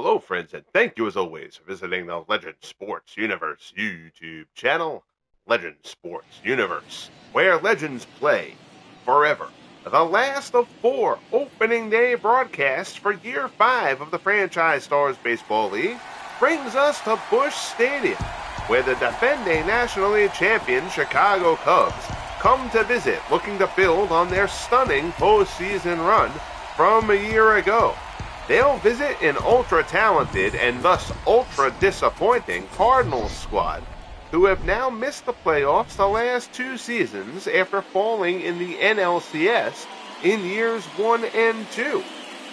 Hello, friends, and thank you as always for visiting the Legend Sports Universe YouTube channel. Legend Sports Universe, where legends play forever. The last of four opening day broadcasts for year 5 of the Franchise Stars Baseball League brings us to Busch Stadium, where the defending National League champion Chicago Cubs come to visit, looking to build on their stunning postseason run from a year ago. They'll visit an ultra-talented and thus ultra-disappointing Cardinals squad, who have now missed the playoffs the last 2 seasons after falling in the NLCS in years 1 and 2.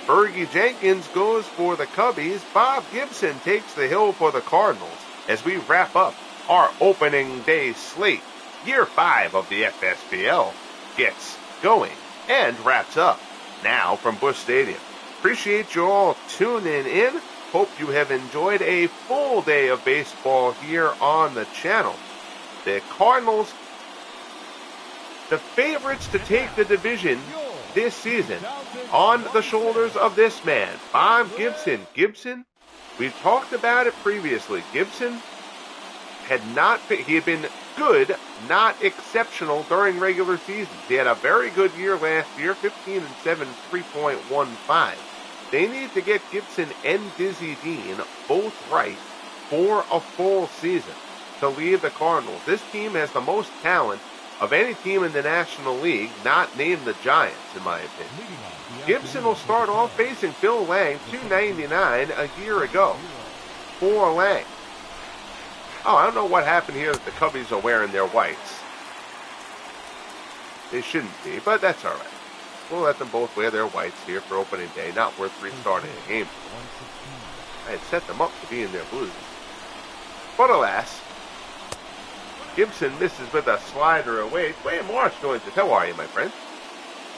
Fergie Jenkins goes for the Cubbies. Bob Gibson takes the hill for the Cardinals as we wrap up our opening day slate. Year 5 of the FSBL gets going and wraps up now from Busch Stadium. Appreciate you all tuning in. Hope you have enjoyed a full day of baseball here on the channel. The Cardinals, the favorites to take the division this season, on the shoulders of this man, Bob Gibson. Gibson, we talked about it previously. Gibson had been good, not exceptional during regular seasons. He had a very good year last year, 15-7, 3.15. They need to get Gibson and Dizzy Dean both right for a full season to lead the Cardinals. This team has the most talent of any team in the National League, not named the Giants, in my opinion. Gibson will start off facing Phil Lang, $2.99 a year ago for Lang. Oh, I don't know what happened here that the Cubbies are wearing their whites. They shouldn't be, but that's all right. We'll let them both wear their whites here for opening day. Not worth restarting the game. I had set them up to be in their blues. But alas, Gibson misses with a slider away. Wayne Marsh joins us. How are you, my friend?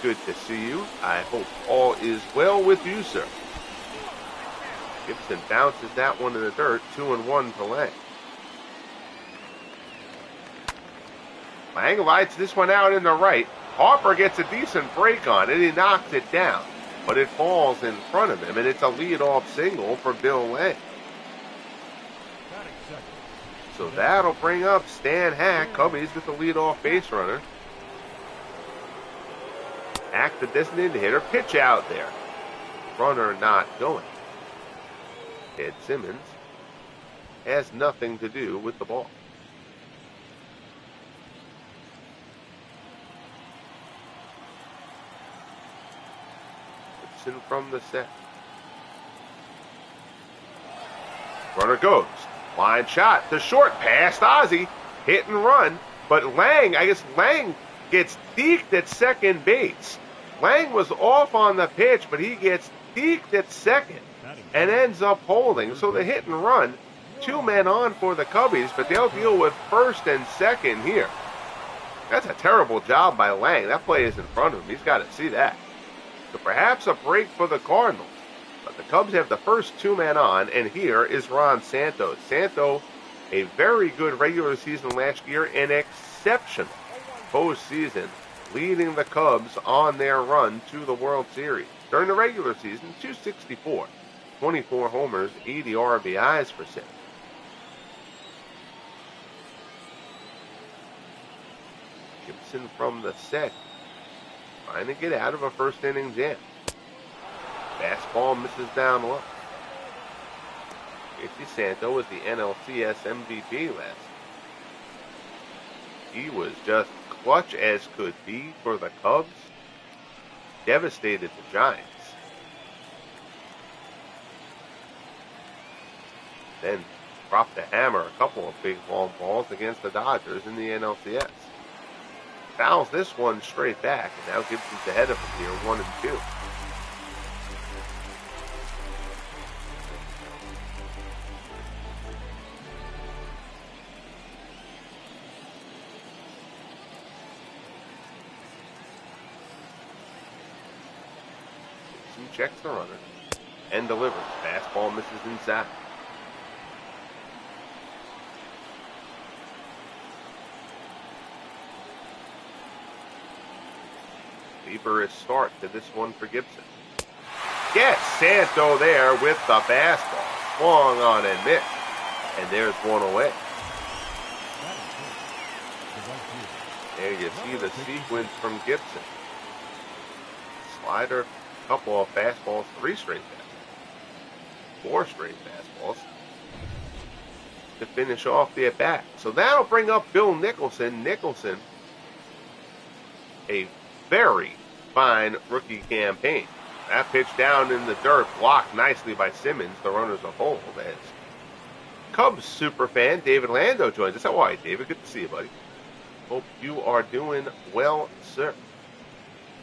Good to see you. I hope all is well with you, sir. Gibson bounces that one in the dirt. 2-1 to Lang. Lang lights this one out in the right. Harper gets a decent break on it. He knocks it down, but it falls in front of him, and it's a leadoff single for Bill Lang. So that'll bring up Stan Hack. Cubbies with the leadoff base runner. Hack, the designated hitter, pitch out there. Runner not going. Ed Simmons has nothing to do with the ball. From the set. Runner goes. Line shot. The short pass. Ozzie. Hit and run. But Lang gets deked at second base. Lang was off on the pitch, but he gets deked at second and ends up holding. So the hit and run, 2 men on for the Cubbies, but they'll deal with first and second here. That's a terrible job by Lang. That play is in front of him. He's got to see that. So perhaps a break for the Cardinals. But the Cubs have the first 2 men on, and here is Ron Santos. Santo, a very good regular season last year, an exceptional postseason, leading the Cubs on their run to the World Series. During the regular season, 264, 24 homers, 80 RBIs for Santo. Gibson from the set, trying to get out of a first inning jam. Fastball misses down low. Casey Santo was the NLCS MVP last year. He was just clutch as could be for the Cubs. Devastated the Giants. Then dropped the hammer a couple of big long balls against the Dodgers in the NLCS. Fouls this one straight back, and now Gibson's ahead of him here, 1-2. Gibson checks the runner and delivers. Fastball misses inside. Feverous start to this one for Gibson. Gets Santo there with the fastball. Swung on and missed. And there's one away. There you see the sequence from Gibson. Slider, couple of fastballs, 3 straight fastballs, 4 straight fastballs to finish off the at-bat. So that'll bring up Bill Nicholson. Nicholson, a very fine rookie campaign. That pitch down in the dirt, blocked nicely by Simmons. The runners a hold as Cubs superfan David Lando joins us. How are you, David? Good to see you, buddy. Hope you are doing well, sir.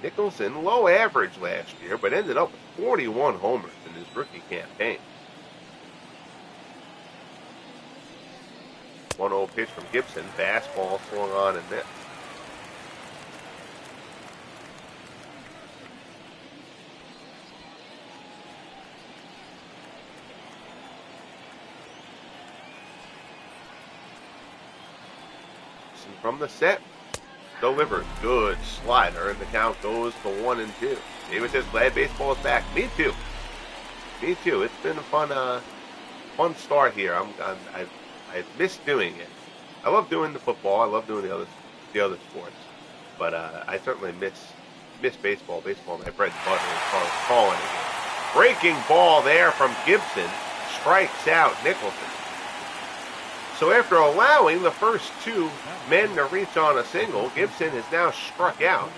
Nicholson, low average last year, but ended up with 41 homers in his rookie campaign. 1-0 pitch from Gibson. Fastball swung on and missed. From the set, delivered. Good slider, and the count goes to 1-2. David says, glad baseball is back. Me too. Me too. It's been a fun start here. I miss doing it. I love doing the football. I love doing the other sports, but I certainly miss baseball. Baseball, my bread and butter, as calling again. Breaking ball there from Gibson, strikes out Nicholson. So after allowing the first 2 men to reach on a single, Gibson has now struck out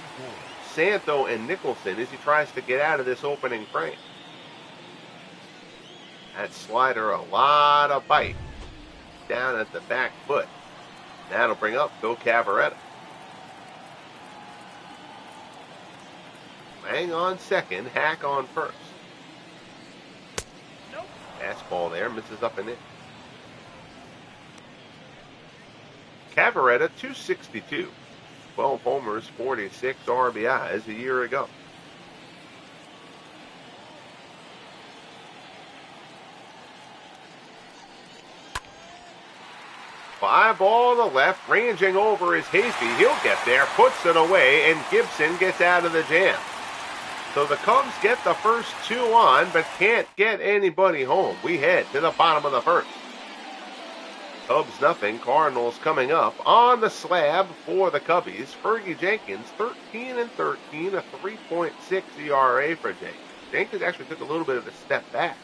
Santo and Nicholson as he tries to get out of this opening frame. That slider, a lot of bite down at the back foot. That'll bring up Bill Cavaretta. Lang on second, Hack on first. Fastball there, misses up and in. Cavaretta, 262. 12 homers, 46 RBIs a year ago. Fly ball to left, ranging over is Hasty. He'll get there, puts it away, and Gibson gets out of the jam. So the Cubs get the first 2 on, but can't get anybody home. We head to the bottom of the first. Cubs nothing. Cardinals coming up on the slab for the Cubbies. Fergie Jenkins, 13-13, a 3.6 ERA for Jenkins. Jenkins actually took a little bit of a step back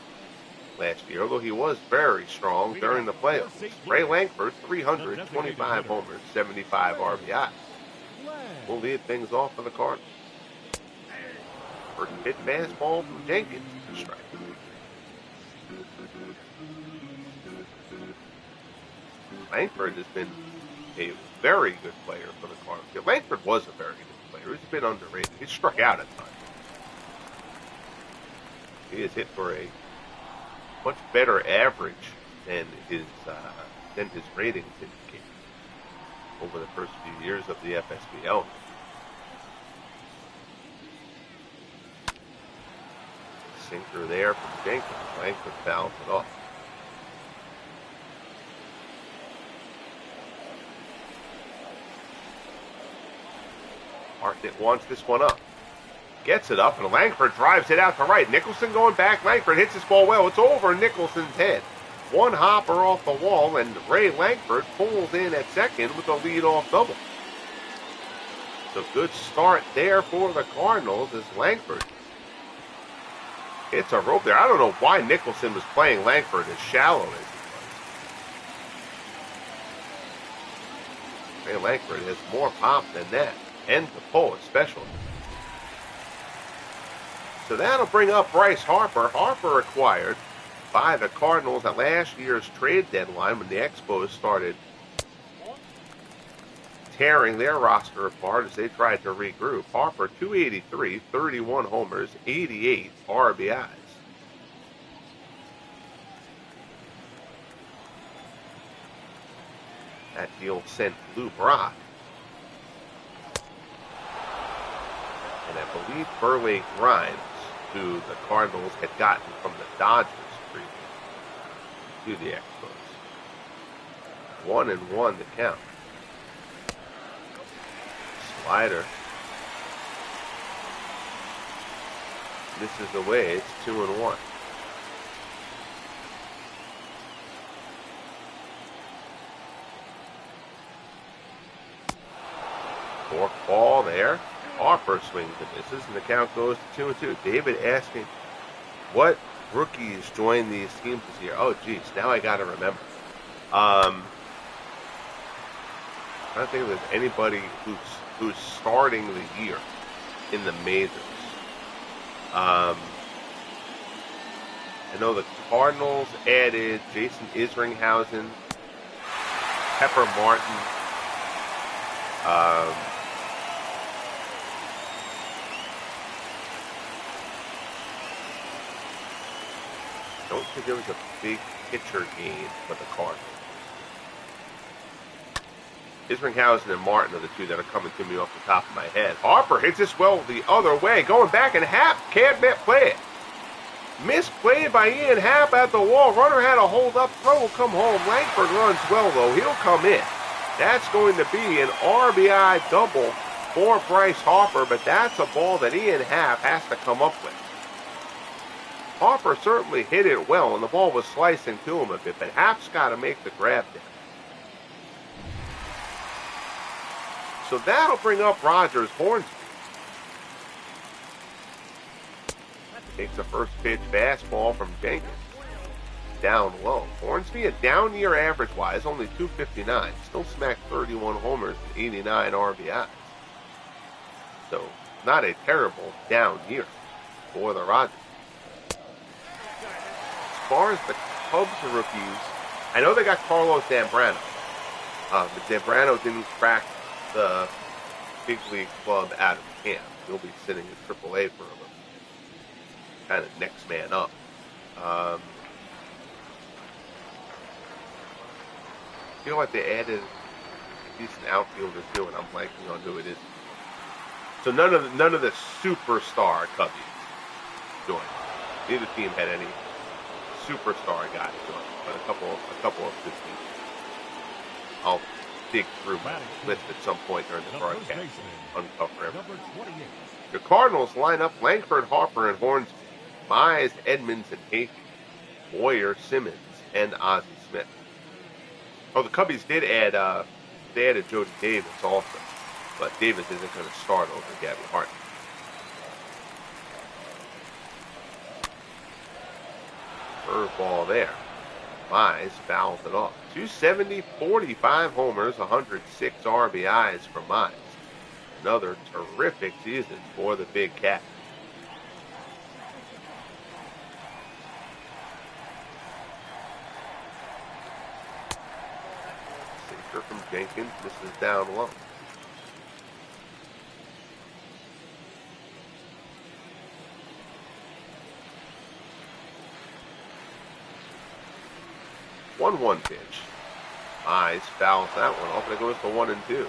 last year, although he was very strong during the playoffs. Ray Lankford, 325 homers, 75 RBI. We'll lead things off for the Cardinals. First hit fastball from Jenkins to strike. Lankford has been a very good player for the Cardinals. Yeah, Lankford was a very good player. He's been underrated. He's struck out at times. He has hit for a much better average than his ratings indicate over the first few years of the FSBL. Sinker there from Jenkins. Lankford fouls it off. Hartnett wants this one up. Gets it up, and Lankford drives it out to right. Nicholson going back. Lankford hits this ball well. It's over Nicholson's head. One hopper off the wall, and Ray Lankford pulls in at second with a leadoff double. It's a good start there for the Cardinals as Lankford hits a rope there. I don't know why Nicholson was playing Lankford as shallow as he was. Ray Lankford has more pop than that, and the pull especially. So that'll bring up Bryce Harper. Harper acquired by the Cardinals at last year's trade deadline when the Expos started tearing their roster apart as they tried to regroup. Harper, 283, 31 homers, 88 RBIs. That deal sent Lou Brock. And I believe Burleigh Grimes, who the Cardinals had gotten from the Dodgers previously, to the Expos. 1-1 to count. Slider. misses away. It's 2-1. Fourth ball there. Harper swings and misses, and the count goes to 2-2. David asking, what rookies joined these teams this year? Oh, geez, now I got to remember. I don't think there's anybody who's starting the year in the majors. I know the Cardinals added Jason Isringhausen, Pepper Martin, I don't think there was a big pitcher game for the Cardinals. Isringhausen and Martin are the two that are coming to me off the top of my head. Harper hits this well the other way, going back, and Happ can't play it. Misplayed by Ian Happ at the wall. Runner had a hold up. Throw will come home. Langford runs well, though. He'll come in. That's going to be an RBI double for Bryce Harper, but that's a ball that Ian Happ has to come up with. Harper certainly hit it well, and the ball was slicing to him a bit, but Happ's got to make the grab there. So that'll bring up Rogers Hornsby. Takes the first pitch fastball from Jenkins. Down low. Hornsby, a down year average-wise, only .259. Still smacked 31 homers and 89 RBIs. So not a terrible down year for the Rogers. As far as the Cubs rookies, I know they got Carlos Zambrano. But Zambrano didn't crack the big league club out of camp. He'll be sitting in AAA for a little. Kind of next man up. I feel like they added a decent outfielder too, and I'm blanking on who it is. So none of the superstar Cubbies joined. Neither team had any superstar guys join, but a couple of good teams. I'll dig through my list at some point during the broadcast and uncover everything. The Cardinals line up Langford, Harper, and Hornsby, Mize, Edmonds, and Hayes, Boyer, Simmons, and Ozzie Smith. Oh, the Cubbies did add, they added Jody Davis also, but Davis isn't going to start over Gabby Hart. Curveball there. Mize fouls it off. 270, 45 homers, 106 RBIs for Mize. Another terrific season for the Big Cat. Sinker from Jenkins. This is down low. One pitch. Mize fouls that one off, and it goes to 1-2.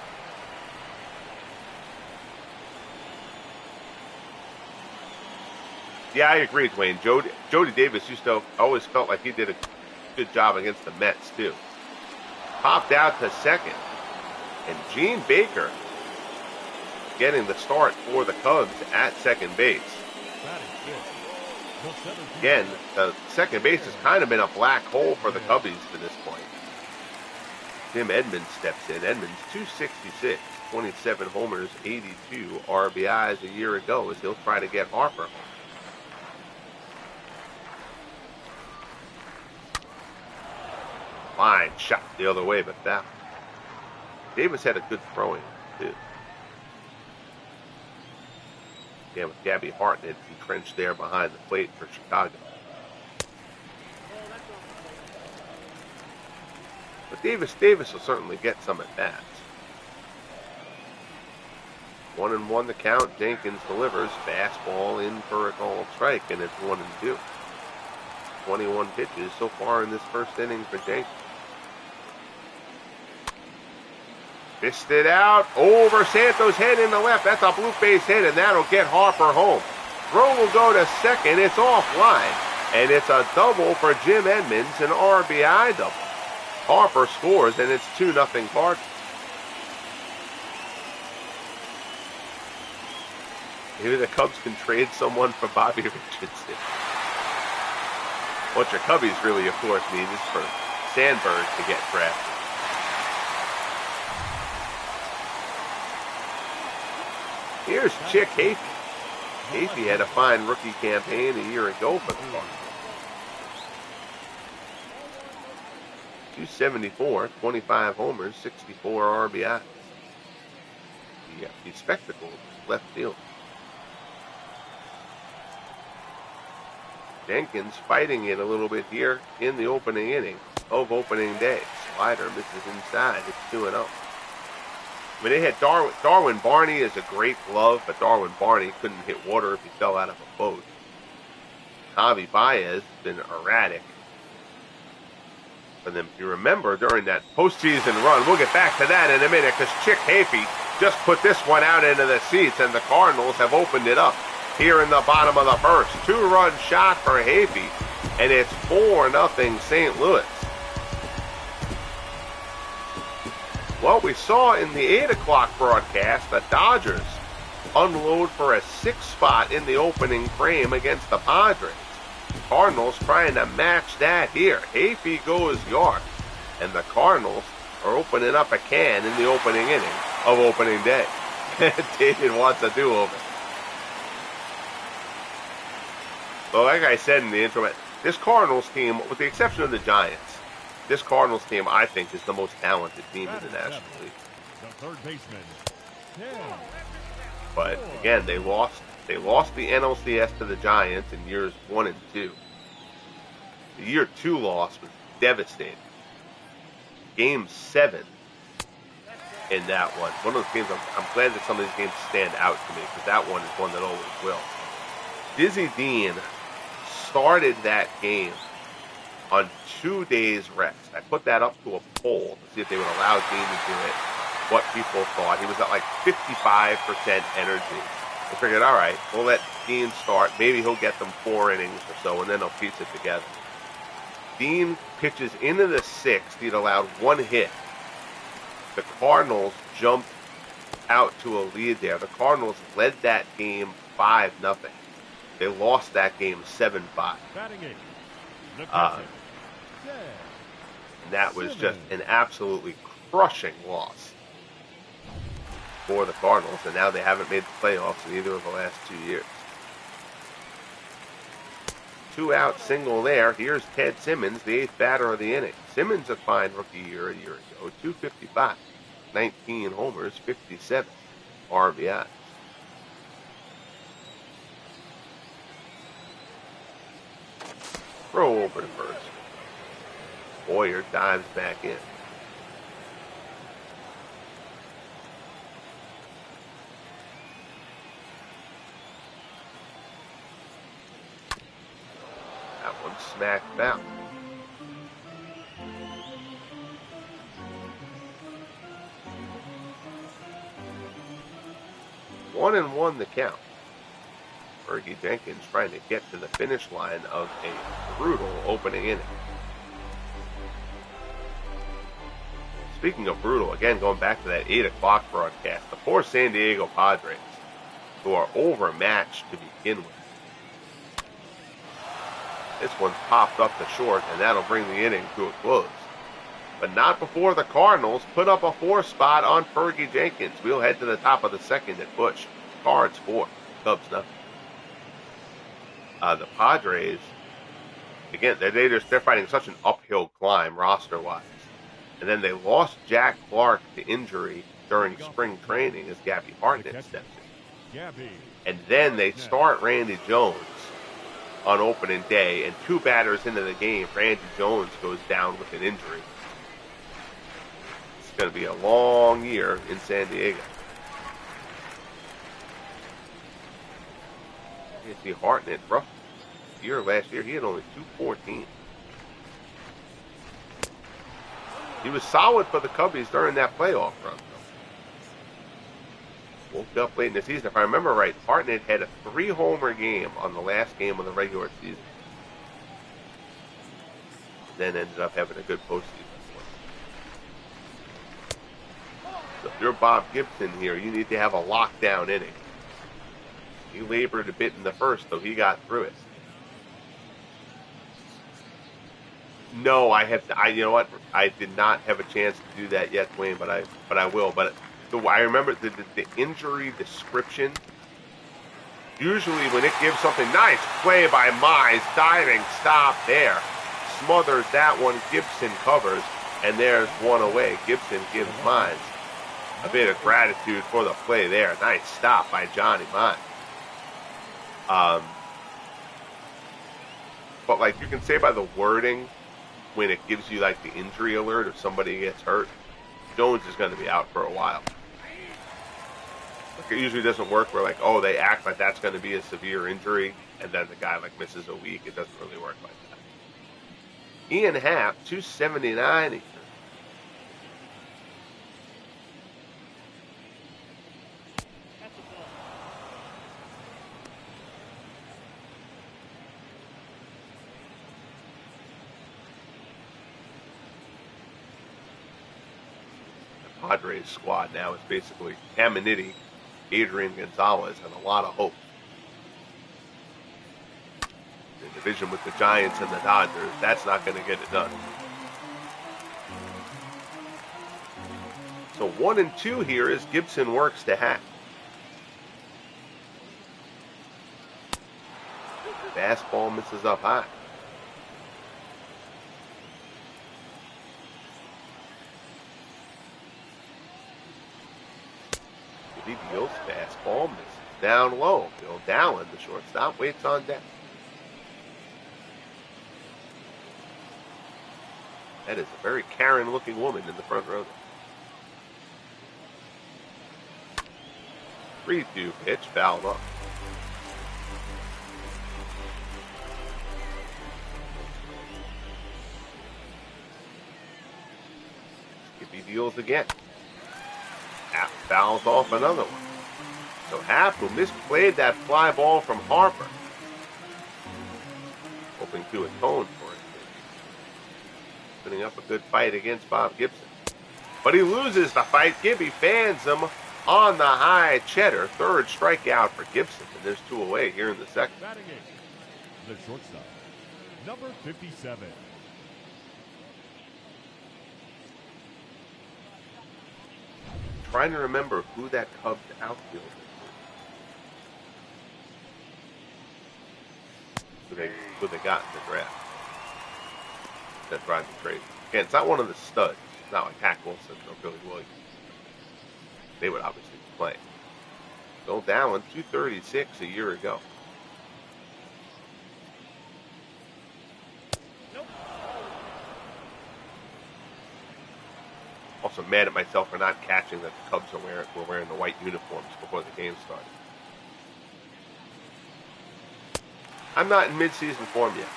Yeah, I agree, Dwayne. Jody Davis used to always felt like he did a good job against the Mets, too. Popped out to second. And Gene Baker getting the start for the Cubs at second base. Again, second base has kind of been a black hole for the Cubbies to this point. Tim Edmonds steps in. Edmonds, 266, 27 homers, 82 RBIs a year ago as he'll try to get Harper. Line shot the other way, but that. Davis had a good throwing, too. Again, with Gabby Hartnett entrenched there behind the plate for Chicago. But Davis will certainly get some at bats. 1-1 the count. Jenkins delivers. Fastball in for a called strike, and it's 1-2. 21 pitches so far in this first inning for Jenkins. Fisted out over Santos' head in the left. That's a blue base hit, and that'll get Harper home. Throw will go to second. It's offline, and it's a double for Jim Edmonds, an RBI double. Harper scores, and it's 2-0 Cardinals. Maybe the Cubs can trade someone for Bobby Richardson. What your Cubbies really, of course, need is for Sandberg to get drafted. Here's Chick Hafey. Hafey had a fine rookie campaign a year ago for the Cardinals. 274, 25 homers, 64 RBIs. The spectacle left field. Jenkins fighting it a little bit here in the opening inning of opening day. Slider misses inside. It's 2-0. I mean, they had Darwin Barney is a great glove, but Darwin Barney couldn't hit water if he fell out of a boat. Javi Baez has been erratic. But then, if you remember, during that postseason run, we'll get back to that in a minute, because Chick Hafey just put this one out into the seats, and the Cardinals have opened it up here in the bottom of the first. 2-run shot for Hafey, and it's 4-0 St. Louis. Well, we saw in the 8 o'clock broadcast the Dodgers unload for a 6th spot in the opening frame against the Padres. Cardinals trying to match that here. Hafey goes yard, and the Cardinals are opening up a can in the opening inning of opening day. David wants a do-over. So like I said in the intro, this Cardinals team, with the exception of the Giants, this Cardinals team, I think, is the most talented team in the National League. The third baseman. But again, they lost the NLCS to the Giants in years 1 and 2. The year 2 loss was devastating. Game 7 in that one. One of those games, I'm glad that some of these games stand out to me, because that one is one that always will. Dizzy Dean started that game on 2 days rest. I put that up to a poll to see if they would allow Dean to do it, what people thought. He was at like 55% energy. I figured, all right, we'll let Dean start. Maybe he'll get them 4 innings or so, and then they'll piece it together. Dean pitches into the 6th. He'd allowed 1 hit. The Cardinals jumped out to a lead there. The Cardinals led that game 5-0. They lost that game 7-5. And that was just an absolutely crushing loss for the Cardinals, and now they haven't made the playoffs in either of the last 2 years. 2-out single there. Here's Ted Simmons, the 8th batter of the inning. Simmons a fine rookie year a year ago, 255, 19 homers, 57 RBIs. Throw over to first. Boyer dives back in. That one smacked out. One and one the count. Fergie Jenkins trying to get to the finish line of a brutal opening inning. Speaking of brutal, again, going back to that 8 o'clock broadcast, the poor San Diego Padres, who are overmatched to begin with. This one's popped up to short, and that'll bring the inning to a close. But not before the Cardinals put up a 4 spot on Fergie Jenkins. We'll head to the top of the second at Busch. Cards 4, Cubs nothing. The Padres, again, they're fighting such an uphill climb roster-wise. And then they lost Jack Clark to injury during spring training as Gabby Hartnett steps in. And then they start Randy Jones on opening day, and 2 batters into the game, Randy Jones goes down with an injury. It's going to be a long year in San Diego. You see Hartnett, rough year last year, he had only 214. He was solid for the Cubbies during that playoff run, though. Woke up late in the season. If I remember right, Hartnett had a 3-homer game on the last game of the regular season. Then ended up having a good postseason. So if you're Bob Gibson here, you need to have a lockdown inning. He labored a bit in the first, though he got through it. No, you know what? I did not have a chance to do that yet, Dwayne, but I will. But I remember the injury description. Usually, when it gives something nice, play by Mize, diving stop there, smothers that one. Gibson covers, and there's one away. Gibson gives Mize a bit of gratitude for the play there. Nice stop by Johnny Mize. But like you can say by the wording, when it gives you like the injury alert if somebody gets hurt, Jones is going to be out for a while. Like it usually doesn't work where like, oh, they act like that's going to be a severe injury, and then the guy like misses a week. It doesn't really work like that. Ian Happ, 279 here. Padres squad now is basically Caminiti, Adrian Gonzalez, and a lot of hope. The division with the Giants and the Dodgers, that's not going to get it done. So 1-2 here as Gibson works to Hack. Fastball misses up high. He deals fastball, misses down low. Bill Dallin, the shortstop, waits on deck. That is a very Karen-looking woman in the front row. 3-2 pitch, fouled off. Skippy deals again. Happ fouls off another one. So Happ, who misplayed that fly ball from Harper, hoping to atone for it. Putting up a good fight against Bob Gibson. But he loses the fight. Gibby fans him on the high cheddar. Third strikeout for Gibson, and there's 2 away here in the second. Batting eighth, the shortstop, number 57. Trying to remember who that Cubs outfielder is. Who they got in the draft. That drives me crazy. Again, it's not one of the studs. It's not like Hack Wilson or Billy Williams. They would obviously be playing. Bill Dallin, 236 a year ago. Also mad at myself for not catching that the Cubs were wearing the white uniforms before the game started. I'm not in midseason form yet.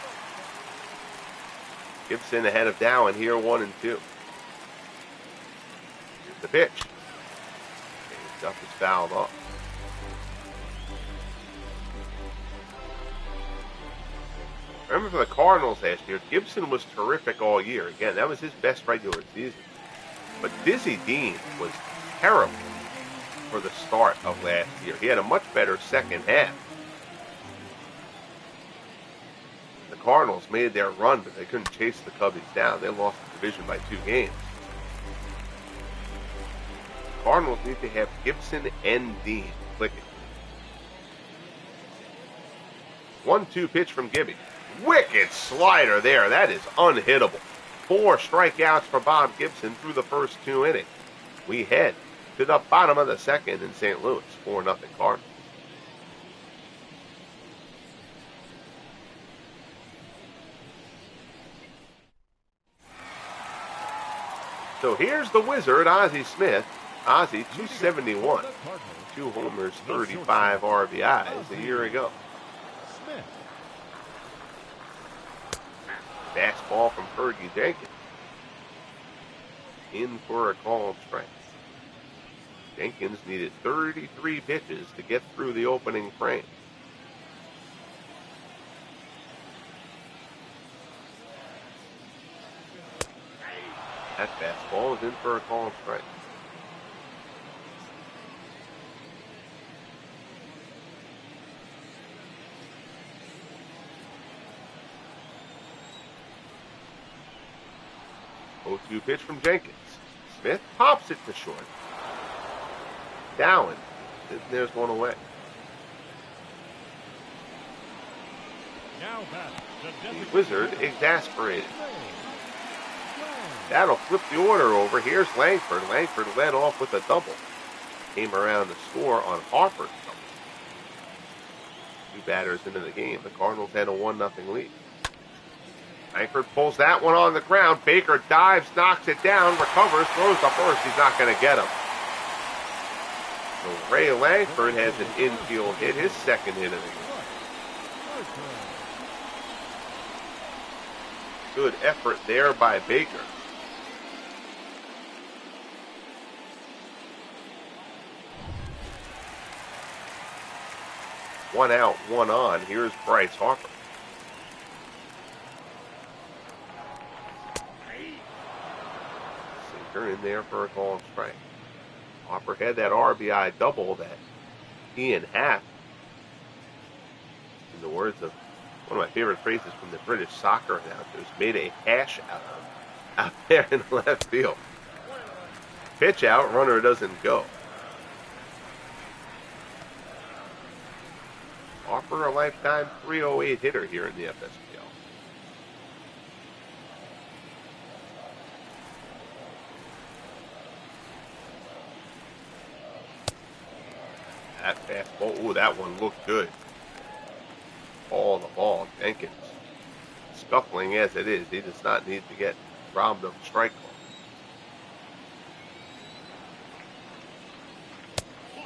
Gibson ahead of Dallin here, 1-2. Here's the pitch. And Duff is fouled off. Remember for the Cardinals last year, Gibson was terrific all year. Again, that was his best regular season. But Dizzy Dean was terrible for the start of last year. He had a much better second half. The Cardinals made their run, but they couldn't chase the Cubbies down. They lost the division by 2 games. The Cardinals need to have Gibson and Dean clicking. 1-2 pitch from Gibby. Wicked slider there. That is unhittable. 4 strikeouts for Bob Gibson through the first 2 innings. We head to the bottom of the second in St. Louis. 4-0 Cardinals. So here's the wizard, Ozzie Smith. Ozzie, 271. 2 homers, 35 RBIs a year ago. Fastball from Fergie Jenkins. In for a called strike. Jenkins needed 33 pitches to get through the opening frame. That fastball is in for a called strike. 0-2 pitch from Jenkins. Smith pops it to short. Dowling. There's one away. Now back, The Wizard exasperated. That'll flip the order over. Here's Langford. Langford led off with a double. Came around to score on Harper's double. Two batters into the game. The Cardinals had a 1-0 lead. Langford pulls that one on the ground. Baker dives, knocks it down, recovers, throws to first. He's not going to get him. So Ray Langford has an infield hit, his second hit of the game. Good effort there by Baker. One out, one on. Here's Bryce Harper. Sinker in there for a called strike. Harper had that RBI double that Ian Happ, in the words of one of my favorite phrases from the British soccer announcers, made a hash out there in left field. Pitch out, runner doesn't go. Harper, a lifetime .308 hitter here in the FSPL. That fastball, ooh, that one looked good. All the ball, Jenkins. Scuffling as it is, he does not need to get robbed of a strike call.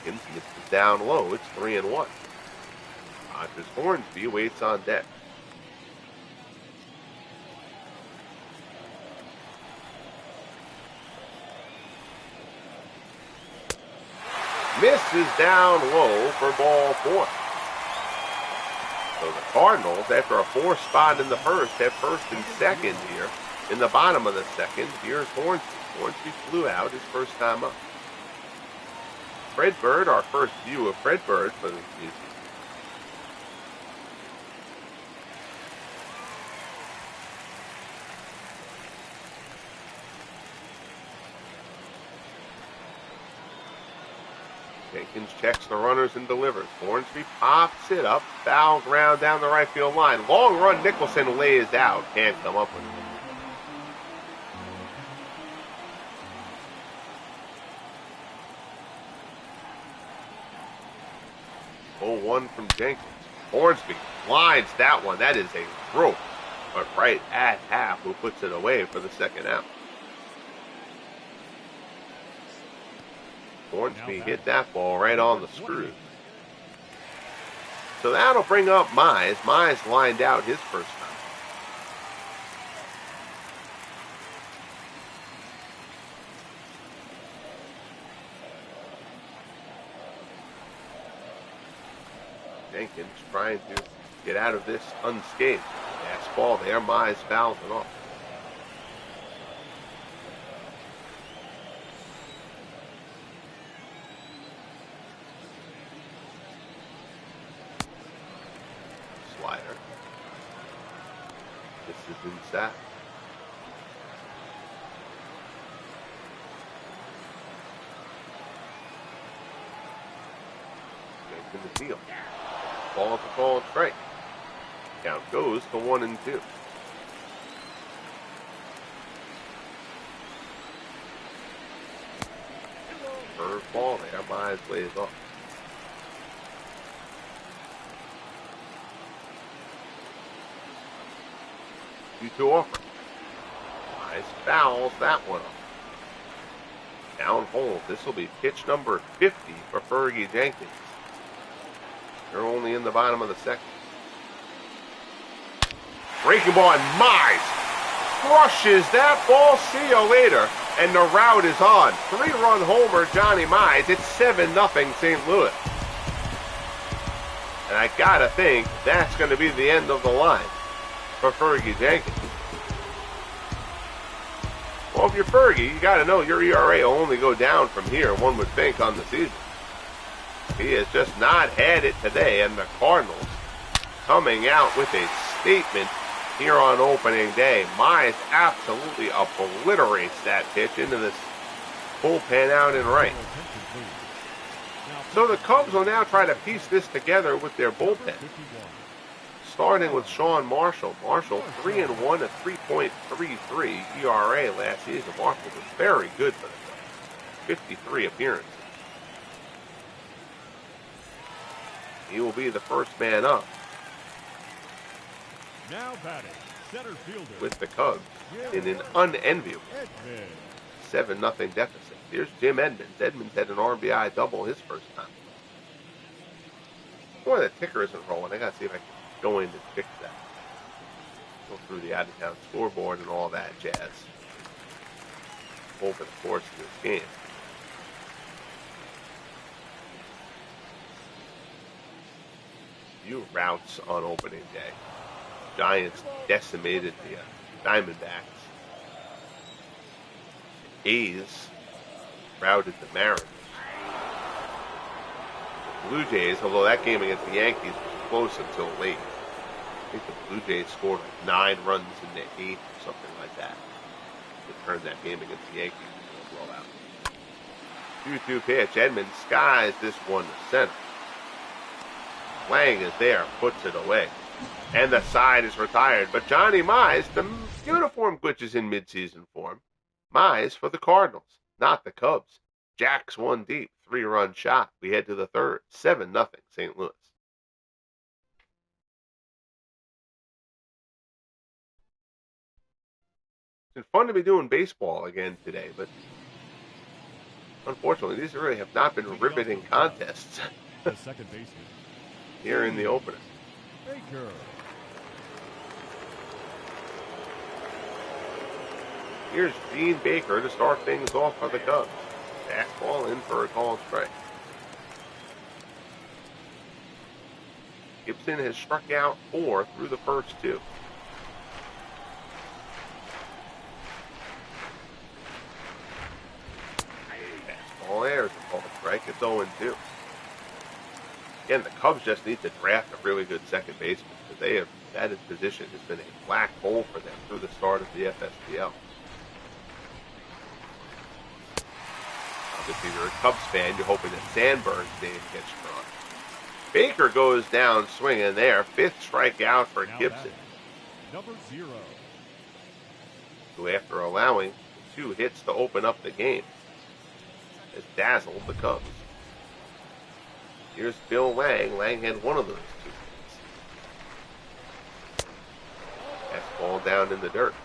Jenkins misses down low, it's 3-1. Rogers Hornsby waits on deck. Misses down low for ball 4. So the Cardinals, after a 4 spot in the first, have first and second here. In the bottom of the second, here's Hornsby. Hornsby flew out his first time up. Fred Bird, our first view of Fred Bird for the season. Jenkins checks the runners and delivers. Hornsby pops it up. Foul ground down the right field line. Long run, Nicholson lays out. Can't come up with it. 0-1 from Jenkins. Hornsby lines that one. That is a rope. But right at half, who puts it away for the second out. Hornsby hit that ball right on the screw. So that'll bring up Mize. Mize lined out his first time. Jenkins trying to get out of this unscathed. Fastball there. Mize fouls it off. This is inside. Jenkins the deal. Ball to call strike. Count goes to 1-2. Curve ball there. Mize lays off. 2-2 offer. Mize fouls that one off. Down hole. This will be pitch number 50 for Fergie Jenkins. They're only in the bottom of the second. Breaking ball, and Mize crushes that ball. See you later. And the route is on. 3-run homer, Johnny Mize. It's 7-0 St. Louis. And I gotta think that's going to be the end of the line for Fergie Jenkins. Well, if you're Fergie, you got to know your ERA will only go down from here, one would think, on the season. He has just not had it today, and the Cardinals coming out with a statement here on opening day. Mize absolutely obliterates that pitch into this bullpen out and right. So the Cubs will now try to piece this together with their bullpen. Starting with Sean Marshall. Marshall 3-1 at 3.33 ERA last season. Marshall was very good for the Cubs. 53 appearances. He will be the first man up. Now batting, center fielder with the Cubs in an unenviable 7-0 deficit. Here's Jim Edmonds. Edmonds had an RBI double his first time. Boy, the ticker isn't rolling. I gotta see if I can go in and fix that. Go through the out-of-town scoreboard and all that jazz over the course of this game. Few routes on opening day. Giants decimated the Diamondbacks. A's routed the Mariners. The Blue Jays, although that game against the Yankees was close until late. I think the Blue Jays scored like 9 runs in the 8th or something like that. It turned that game against the Yankees into a blowout. 2-2 pitch. Edmonds skies this one to center. Lang is there, puts it away. And the side is retired. But Johnny Mize, the uniform glitches in midseason form. Mize for the Cardinals, not the Cubs. Jacks one deep, 3-run shot. We head to the third, 7-0 St. Louis. It's been fun to be doing baseball again today, but unfortunately, these really have not been riveting contests. The second baseman. Here in the opener. Baker. Here's Gene Baker to start things off for the Cubs. Fastball in for a called strike. Gibson has struck out 4 through the first 2. Fastball there is a called strike. It's 0-2. Again, the Cubs just need to draft a really good second baseman because that position has been a black hole for them through the start of the FSPL. Obviously, if you're a Cubs fan, you're hoping that Sandberg's name gets drawn. Baker goes down swinging there. 5th strikeout for Gibson. Number 0. Who, after allowing 2 hits to open up the game, has dazzled the Cubs. Here's Bill Lang. Lang had one of those 2 hits. Fastball down in the dirt.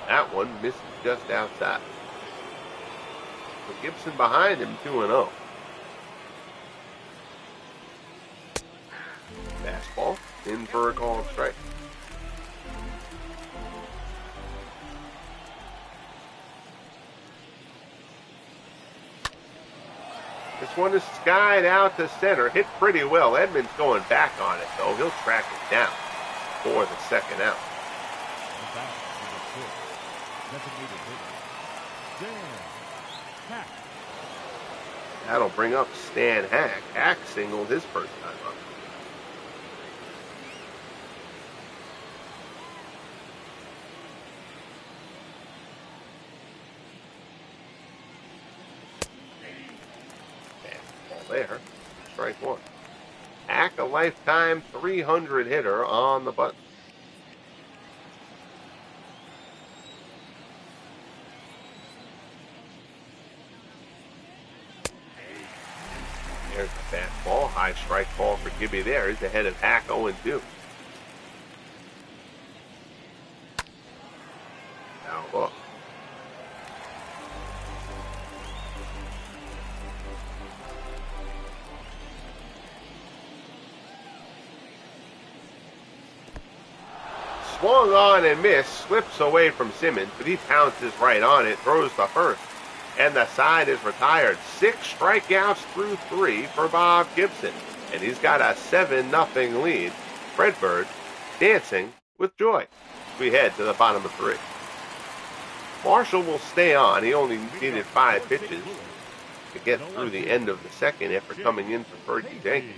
That one misses just outside. So Gibson behind him, 2-0. Fastball in for a called strike. This one is skied out to center. Hit pretty well. Edmonds going back on it, though. He'll track it down for the second out. That'll bring up Stan Hack. Hack singled his first time up. Fastball there. Strike 1. Hack, a lifetime 300 hitter on the button. There's the fastball. High strike ball for Gibby there. He's ahead of Hack 0-2. Now look. Swung on and missed. Slips away from Simmons, but he pounces right on it. Throws the first. And the side is retired. 6 strikeouts through 3 for Bob Gibson. And he's got a 7-0 lead. Fred Bird dancing with joy. we head to the bottom of 3. Marshall will stay on. He only needed 5 pitches to get through the end of the second after coming in for Fergie Jenkins.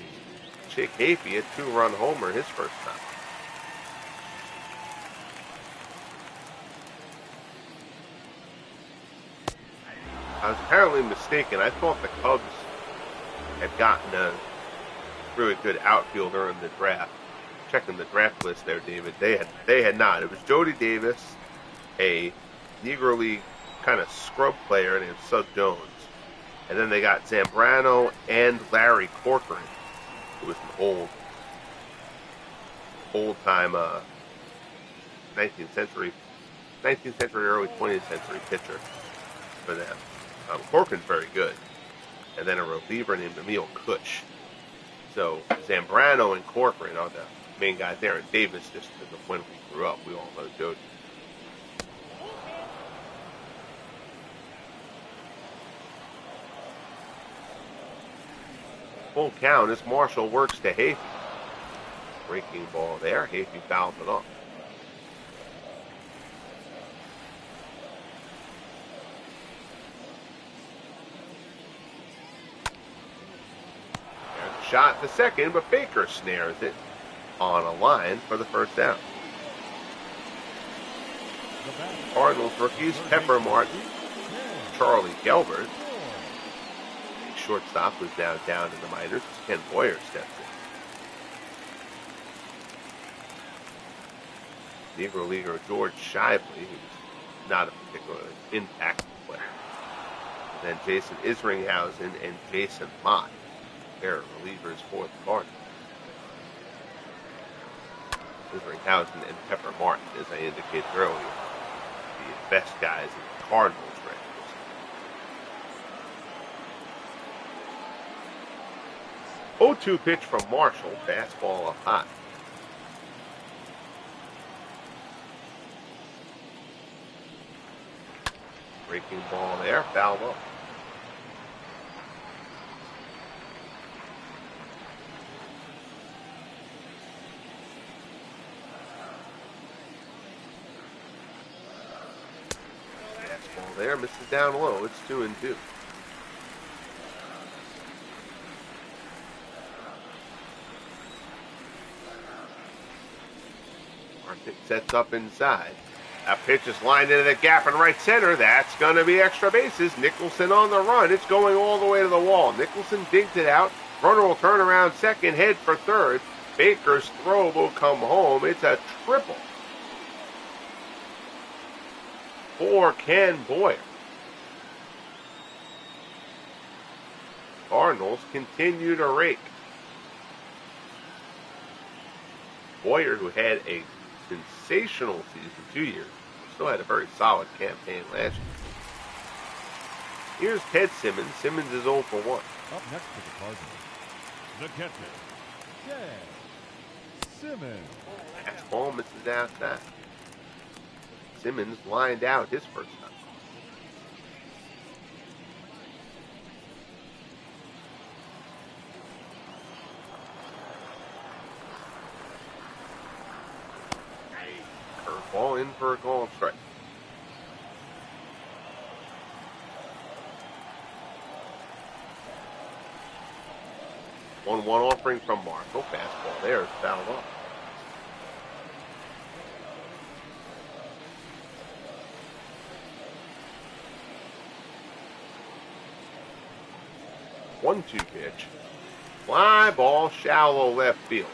Chick Hafey, a 2-run homer his first time. I was apparently mistaken. I thought the Cubs had gotten a really good outfielder in the draft. Checking the draft list there, David. They had not. It was Jody Davis, a Negro League kind of scrub player named Sug Jones. And then they got Zambrano and Larry Corcoran, who was an old-time 19th century, early 20th century pitcher for them. Corcoran's very good. And then a reliever named Emil Kutch. So Zambrano and Corcoran are the main guys there. And Davis, just because of when we grew up, we all know Jody. Full count as Marshall works to Hafey. Breaking ball there. Hafey fouls it off. Shot to second, but Baker snares it on a line for the first down. Cardinals rookies Pepper Martin, Charlie Gelbert. The shortstop who's now down in the minors. Ken Boyer steps in. Negro Leaguer George Shively, who's not a particularly impactful player. And then Jason Isringhausen and Jason Mott. Pair of relievers for the Cardinals. Isringhausen and Pepper Martin, as I indicated earlier, the best guys in the Cardinals ranks. 0-2 pitch from Marshall, fastball up high. Breaking ball there, foul ball. There, misses down low. It's 2-2. Martin sets up inside. That pitch is lined into the gap in right center. That's going to be extra bases. Nicholson on the run. It's going all the way to the wall. Nicholson digs it out. Runner will turn around second, head for third. Baker's throw will come home. It's a triple for Ken Boyer. Cardinals continue to rake. Boyer, who had a sensational season 2 years, still had a very solid campaign last year. Here's Ted Simmons. Simmons is 0 for 1. Up next to the Cardinals, the catcher, Ted Simmons. Fastball misses outside. Simmons lined out his first time. Curveball in for a call strike. One offering from Marshall. Fastball there is fouled off. One-two pitch. Fly ball, shallow left field.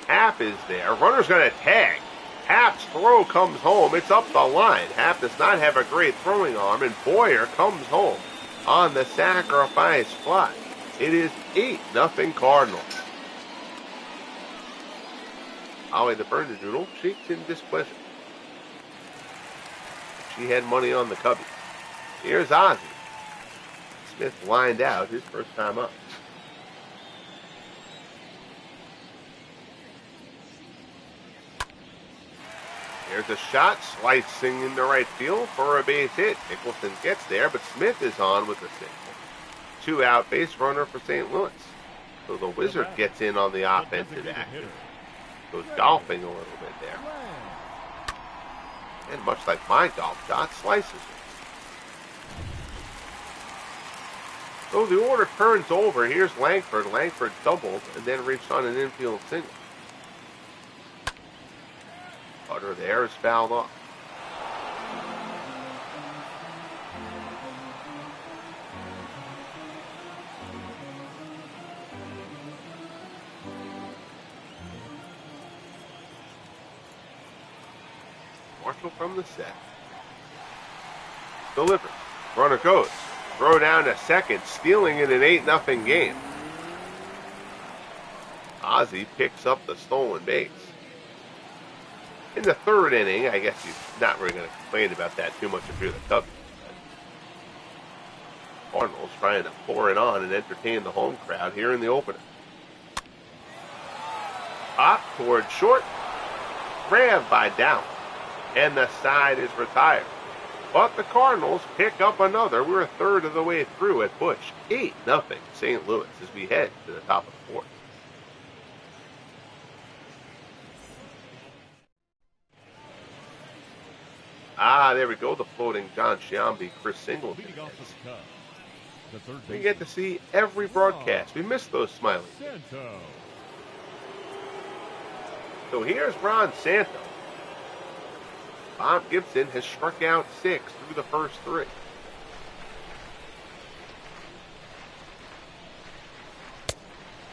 Happ is there. Runner's going to tag. Happ's throw comes home. It's up the line. Happ does not have a great throwing arm, and Boyer comes home on the sacrifice fly. It is 8-0 Cardinals. Holly the Bernedoodle shakes in displeasure. She had money on the Cubbies. Here's Ozzie. Smith lined out his first time up. There's a shot slicing into right field for a base hit. Nicholson gets there, but Smith is on with the single. 2-out base runner for St. Louis. So the Wizard gets in on the offensive action. Goes golfing a little bit there. And much like my golf shot, slices it. So the order turns over. Here's Langford. Langford doubled and then reached on an infield single. Putter there is fouled off. Marshall from the set. Delivers. Runner goes. Throw down to second, stealing in an 8-0 game. Ozzie picks up the stolen base. In the third inning, I guess you're not really going to complain about that too much if you're the Cubbies. Cardinals trying to pour it on and entertain the home crowd here in the opener. Pop toward short. Grabbed by Down. And the side is retired. But the Cardinals pick up another. We're a third of the way through at Busch. 8-0 St. Louis as we head to the top of the fourth. There we go. The floating John Sciambi, Chris Singleton. We get to see every broadcast. We miss those smiling. So here's Ron Santo. Bob Gibson has struck out 6 through the first 3.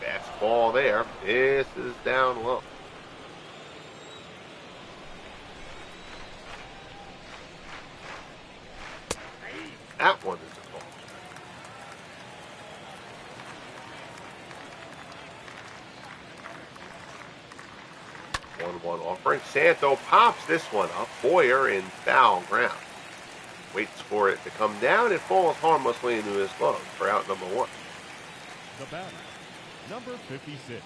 Fastball there. This is down low. That one is a ball. 1-1 offering. Santo pops this one up. Boyer in foul ground. Waits for it to come down. It falls harmlessly into his glove for out number 1. The batter, number 56.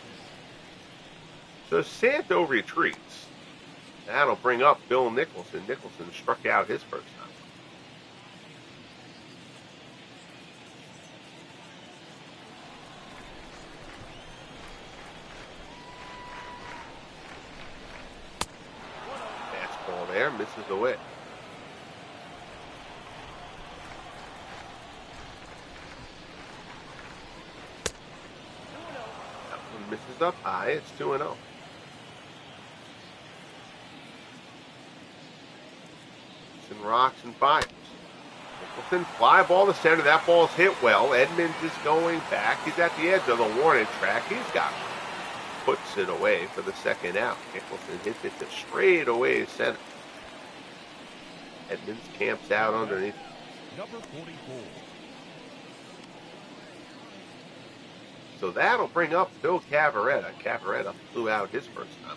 So Santo retreats. That'll bring up Bill Nicholson. Nicholson struck out his first time. There, misses away. That one misses up high. It's 2-0. Gibson rocks and fires. Nicholson, fly ball to center. That ball's hit well. Edmonds is going back. He's at the edge of the warning track. He's got it. Puts it away for the second out. Nicholson hits it to straight away center. Edmonds camps out underneath. Number 44. So that'll bring up Phil Cavaretta. Cavaretta flew out his first time.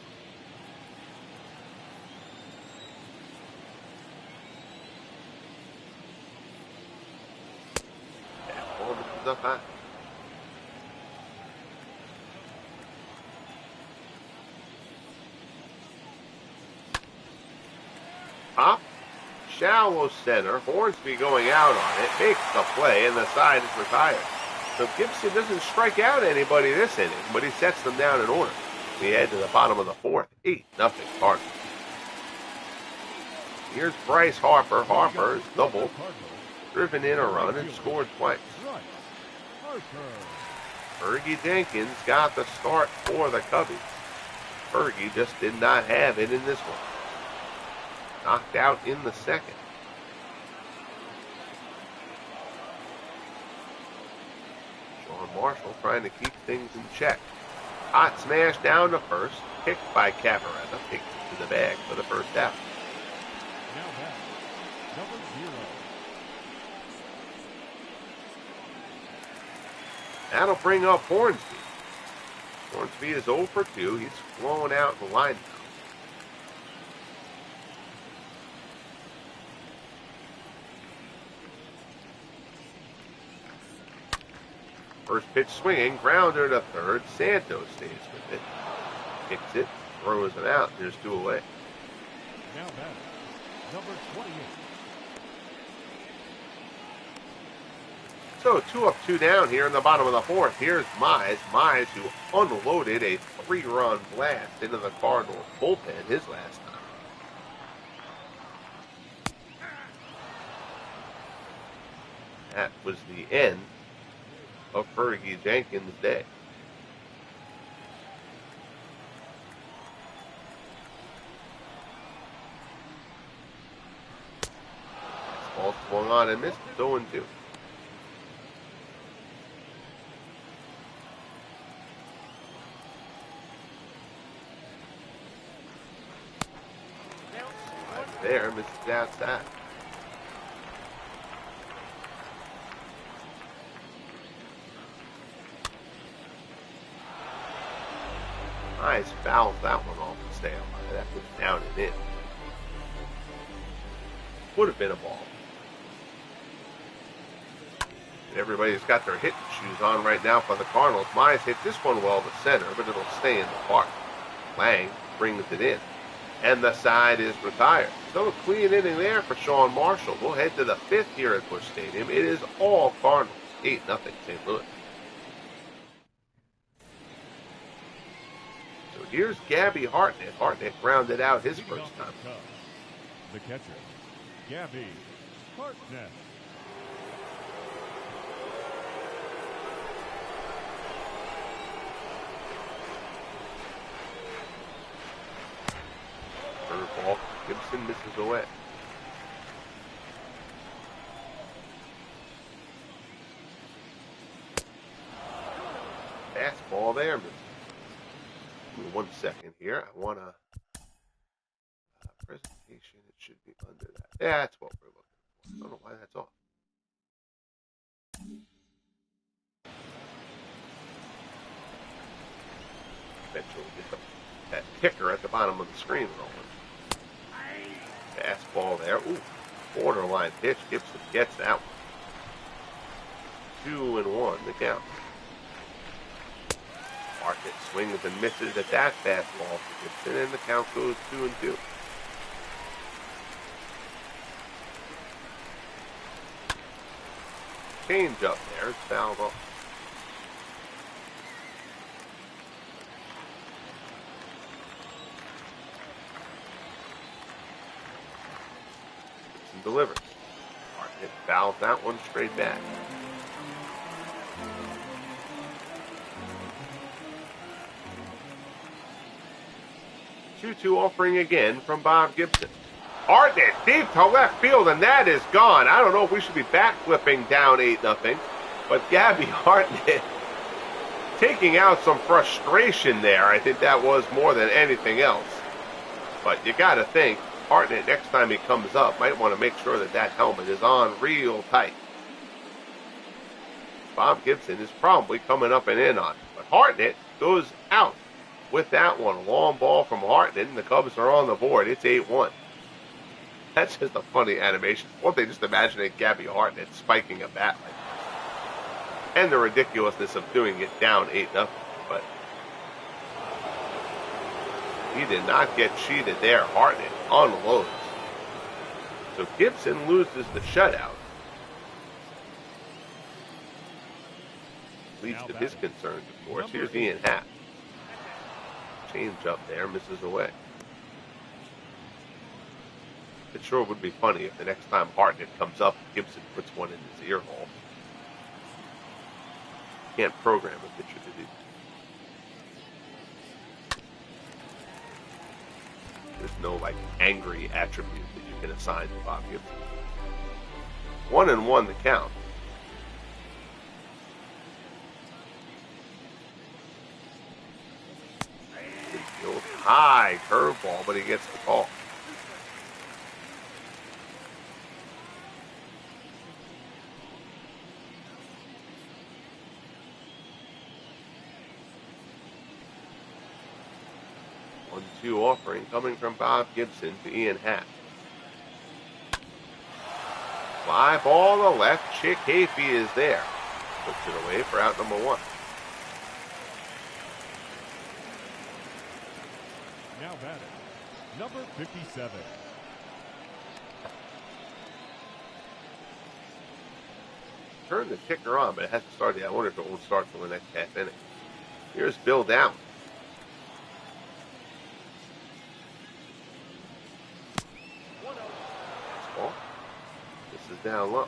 That ball misses up high. Pop. Shallow center. Hornsby going out on it. Makes the play, and the side is retired. So Gibson doesn't strike out anybody this inning, but he sets them down in order. We head to the bottom of the fourth. 8-0 Cardinals. Here's Bryce Harper. Harper is doubled, driven in a run, and scored twice. Fergie Jenkins got the start for the Cubbies. Fergie just did not have it in this one. Knocked out in the second. Sean Marshall trying to keep things in check. Hot smash down to first. Picked by Cavaretta. Picked to the bag for the first out. Now back, number 0. That'll bring up Hornsby. Hornsby is 0 for 2. He's flown out the line now. First pitch swinging, grounder to third. Santos stays with it. Kicks it, throws it out. There's 2 away. Now back, number 28. So 2 up, 2 down here in the bottom of the fourth. Here's Mize. Mize, who unloaded a 3-run blast into the Cardinals bullpen his last time. That was the end of Fergie Jenkins' day. Ball swung on and missed. 0-2. There, misses outside. Nice fouls that one off the stay alive. That was down and in. Would have been a ball. And everybody's got their hitting shoes on right now for the Cardinals. Mize hit this one well to center, but it'll stay in the park. Lang brings it in. And the side is retired. So a clean inning there for Sean Marshall. We'll head to the 5th here at Busch Stadium. It is all Cardinals. 8-0 St. Louis. So here's Gabby Hartnett. Hartnett grounded out his first time. The catcher, Gabby Hartnett. Curveball. Gibson misses away. Fastball there. Give me 1 second here. I want a presentation. It should be under that. Yeah, that's what we're looking for. I don't know why that's off. Eventually get that ticker at the bottom of the screen rolling. Fastball there. Ooh, borderline pitch. Gibson gets that one. 2-1 the count. Hartnett swings and misses at that fastball for Gibson, and the count goes 2-2. Change up there. It's fouled off. Delivers. Hartnett fouls that one straight back. Two offering again from Bob Gibson. Hartnett deep to left field, and that is gone. I don't know if we should be backflipping down 8-0, but Gabby Hartnett taking out some frustration there. I think that was more than anything else. But you got to think, Hartnett, next time he comes up, might want to make sure that that helmet is on real tight. Bob Gibson is probably coming up and in on it. But Hartnett goes out with that one. A long ball from Hartnett, and the Cubs are on the board. It's 8-1. That's just a funny animation. Won't they just imagine it, Gabby Hartnett spiking a bat like that? And the ridiculousness of doing it down 8-0. But he did not get cheated there. Hartnett unloads. So Gibson loses the shutout. Least of his concerns, of course. Here's Ian Happ. Change up there, misses away. It sure would be funny if the next time Hartnett comes up, Gibson puts one in his ear hole. Can't program a pitcher to do that. There's no angry attribute that you can assign to Bob Gibson. 1-1 the count. High curveball, but he gets the call. One-two offering coming from Bob Gibson to Ian Happ. Fly ball to left. Chick Hafey is there. Puts it away for out number one. Now batting, number 57. Turn the ticker on, but it hasn't started yet. I wonder if it won't start till the next half inning. Here's Bill Down. This is down low.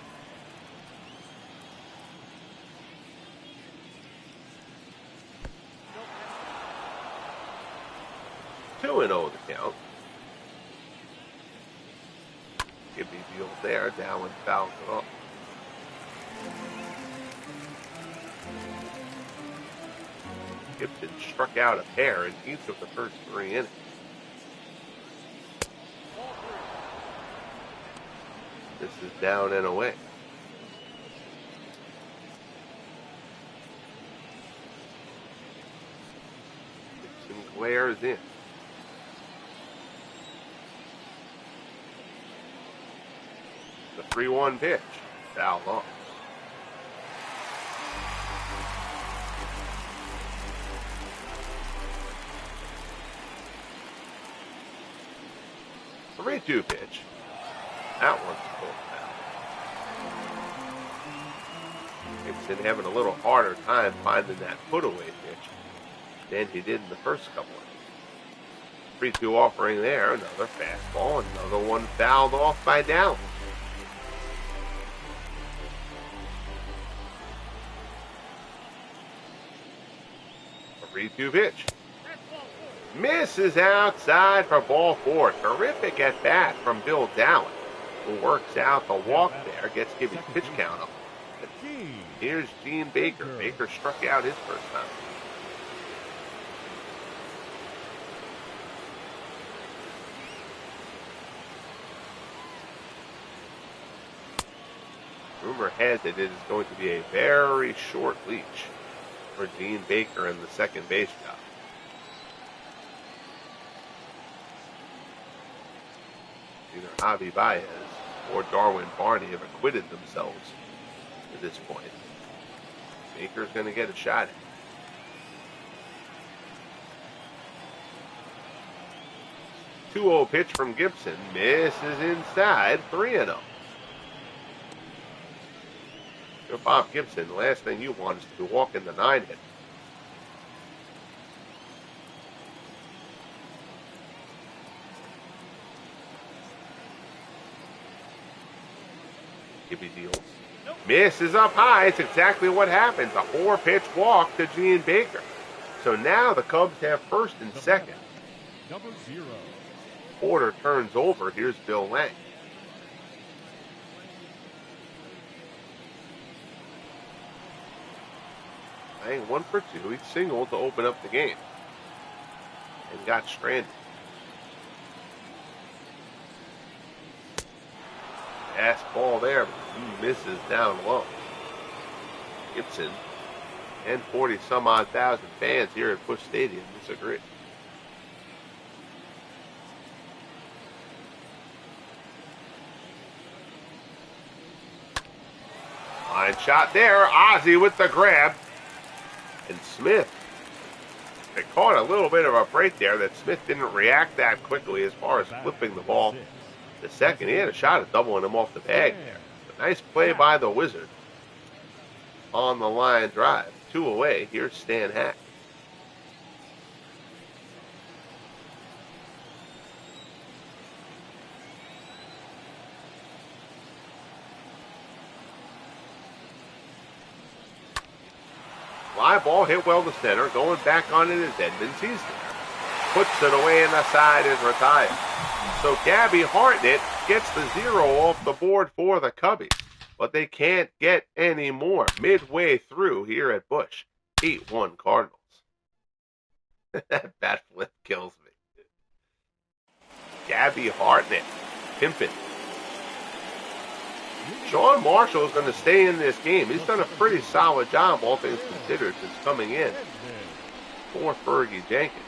2-0 the count. Gibby deals there. Dowling fouls it off. Gibson struck out a pair in each of the first 3 innings. This is down and away. Gibson glares in. The 3-1 pitch. Foul off. The 3-2 pitch. That one's pulled foul. Gibson having a little harder time finding that put-away pitch than he did in the first couple of innings. 3-2 offering there. Another fastball. Another one fouled off by Dowling. A 3-2 pitch. Misses outside for ball 4. Terrific at bat from Bill Dowling, who works out the walk there, gets Gibby's pitch count up. Here's Gene Baker. Baker struck out his first time. Rumor has it is going to be a very short leash for Gene Baker in the second base job. Either Javi Baez or Darwin Barney have acquitted themselves at this point. Baker's going to get a shot at it. 2-0 pitch from Gibson. Misses inside. 3-0. You're Bob Gibson. The last thing you want is to be walking the 9-hit. Gibby deals. Misses up high. It's exactly what happens. A 4-pitch walk to Gene Baker. So now the Cubs have first and second. Number 0. Porter turns over. Here's Bill Lang. Lang 1 for 2. He singled to open up the game and got stranded. Fastball there, but he misses down low. Gibson and 40-some-odd thousand fans here at Busch Stadium disagree. Line shot there. Ozzie with the grab. And Smith, they caught a little bit of a break there that Smith didn't react that quickly as far as flipping the ball. The second, he had a shot at doubling him off the bag there. A nice play by the Wizard on the line drive. 2 away. Here's Stan Hack. Fly ball hit well to center. Going back on it is Edmonds. He's there. Puts it away in the side and retires. So Gabby Hartnett gets the 0 off the board for the Cubbies. But they can't get any more midway through here at Busch. 8-1 Cardinals. That bat flip kills me. Gabby Hartnett. Pimpin'. Sean Marshall is going to stay in this game. He's done a pretty solid job, all things considered, since coming in for Fergie Jenkins.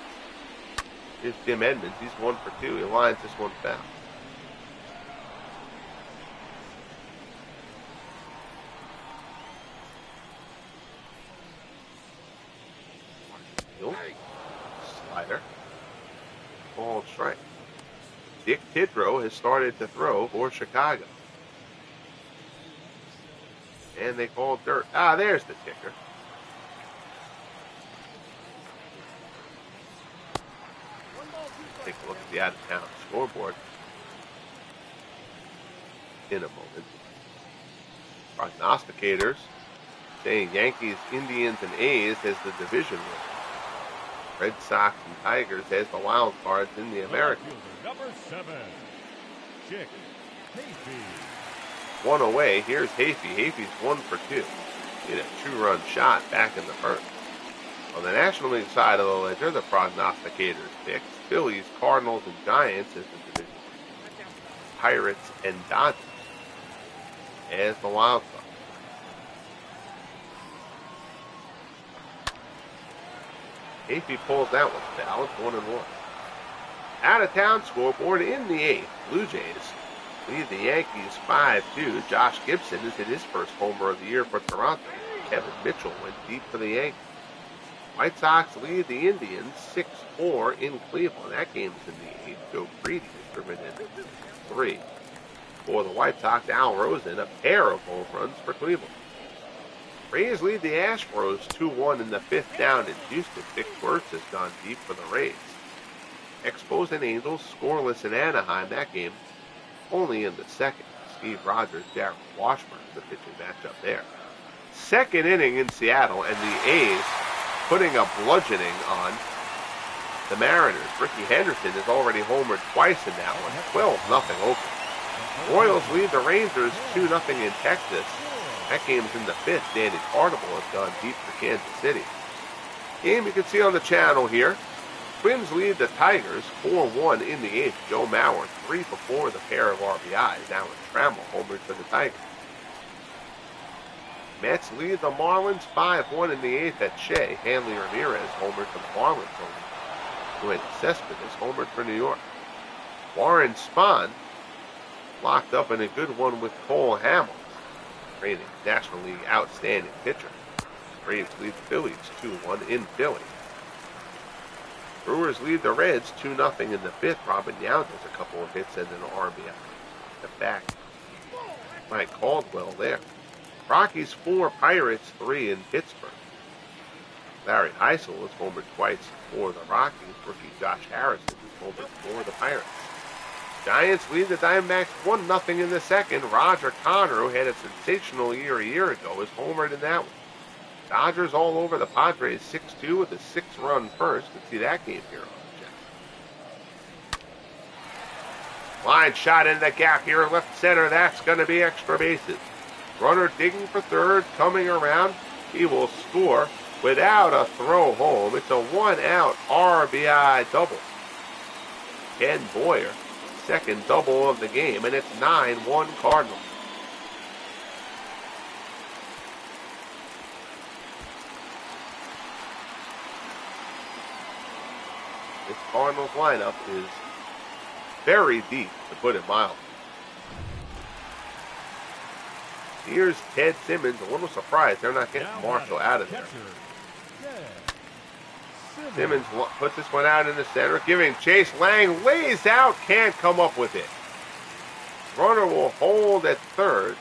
Here's Jim Edmonds. He's 1 for 2. He lines this one foul. Slider. Ball strike. Dick Tidrow has started to throw for Chicago. And they called dirt. There's the kicker. Take a look at the out-of-town scoreboard in a moment. Prognosticators saying Yankees, Indians, and A's as the division winner. Red Sox and Tigers as the wild cards in the American. Number 7, Chick Hafey. One away. Here's Hafey. Hafey's 1 for 2. Hit a 2-run shot back in the first. On the National League side of the ledger, the prognosticators picked Phillies, Cardinals, and Giants as the division. Pirates and Dodgers as the wild card. Hafey pulls that one foul. It's 1-1. Out of town scoreboard in the 8th. Blue Jays lead the Yankees 5-2. Josh Gibson has hit his first homer of the year for Toronto. Kevin Mitchell went deep for the Yankees. White Sox lead the Indians 6-4 in Cleveland. That game's in the 8th. Joe Creedy has driven in 3. For the White Sox, Al Rosen, a pair of home runs for Cleveland. Rays lead the Astros 2-1 in the 5th down in Houston. Dick Wertz has gone deep for the Rays. Expos and Angels scoreless in Anaheim. That game only in the 2nd. Steve Rogers, Darren Washburn, the pitching matchup there. 2nd inning in Seattle, and the A's putting a bludgeoning on the Mariners. Ricky Henderson has already homered twice in that one. 12-0 Oakland. Royals lead the Rangers 2-0 in Texas. That game's in the 5th. Danny Cardinals has gone deep for Kansas City. Game you can see on the channel here. Twins lead the Tigers 4-1 in the 8th. Joe Mauer 3 for 4 with a pair of RBIs. Alan Trammell homered for the Tigers. Mets lead the Marlins 5-1 in the 8th at Shea. Hanley Ramirez homered for the Marlins. Duane Cespedes homered for New York. Warren Spahn locked up in a good one with Cole Hamels, reigning National League outstanding pitcher. Braves lead the Phillies 2-1 in Philly. Brewers lead the Reds 2-0 in the 5th. Robin Yount has a couple of hits and an RBI. The back, Mike Caldwell there. Rockies 4, Pirates 3 in Pittsburgh. Larry Heisel has homered twice for the Rockies. Rookie Josh Harrison has homered for the Pirates. Giants lead the Diamondbacks 1-0 in the 2nd. Roger Connor, who had a sensational year a year ago, is homered in that one. Dodgers all over the Padres 6-2 with a 6-run first. Let's see that game here on the channel. Line shot in the gap here, left center. That's going to be extra bases. Runner digging for third, coming around. He will score without a throw home. It's a 1-out RBI double. Ken Boyer, second double of the game, and it's 9-1 Cardinals. This Cardinals lineup is very deep, to put it mildly. Here's Ted Simmons. A little surprised they're not getting Marshall out of there. Simmons puts this one out in the center, giving chase. Lang lays out, can't come up with it. Runner will hold at third.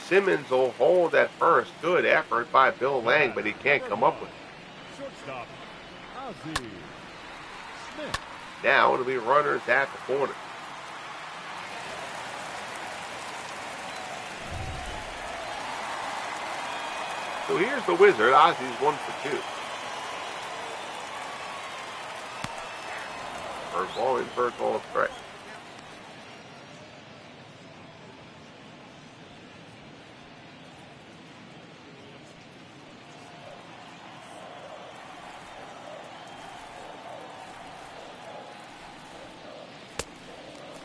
Simmons will hold at first. Good effort by Bill Lang, but he can't come up with it. Shortstop, Ozzie Smith. Now it'll be runners at the corner. So here's the Wizard. Ozzie's 1 for 2. First ball in for a call strike.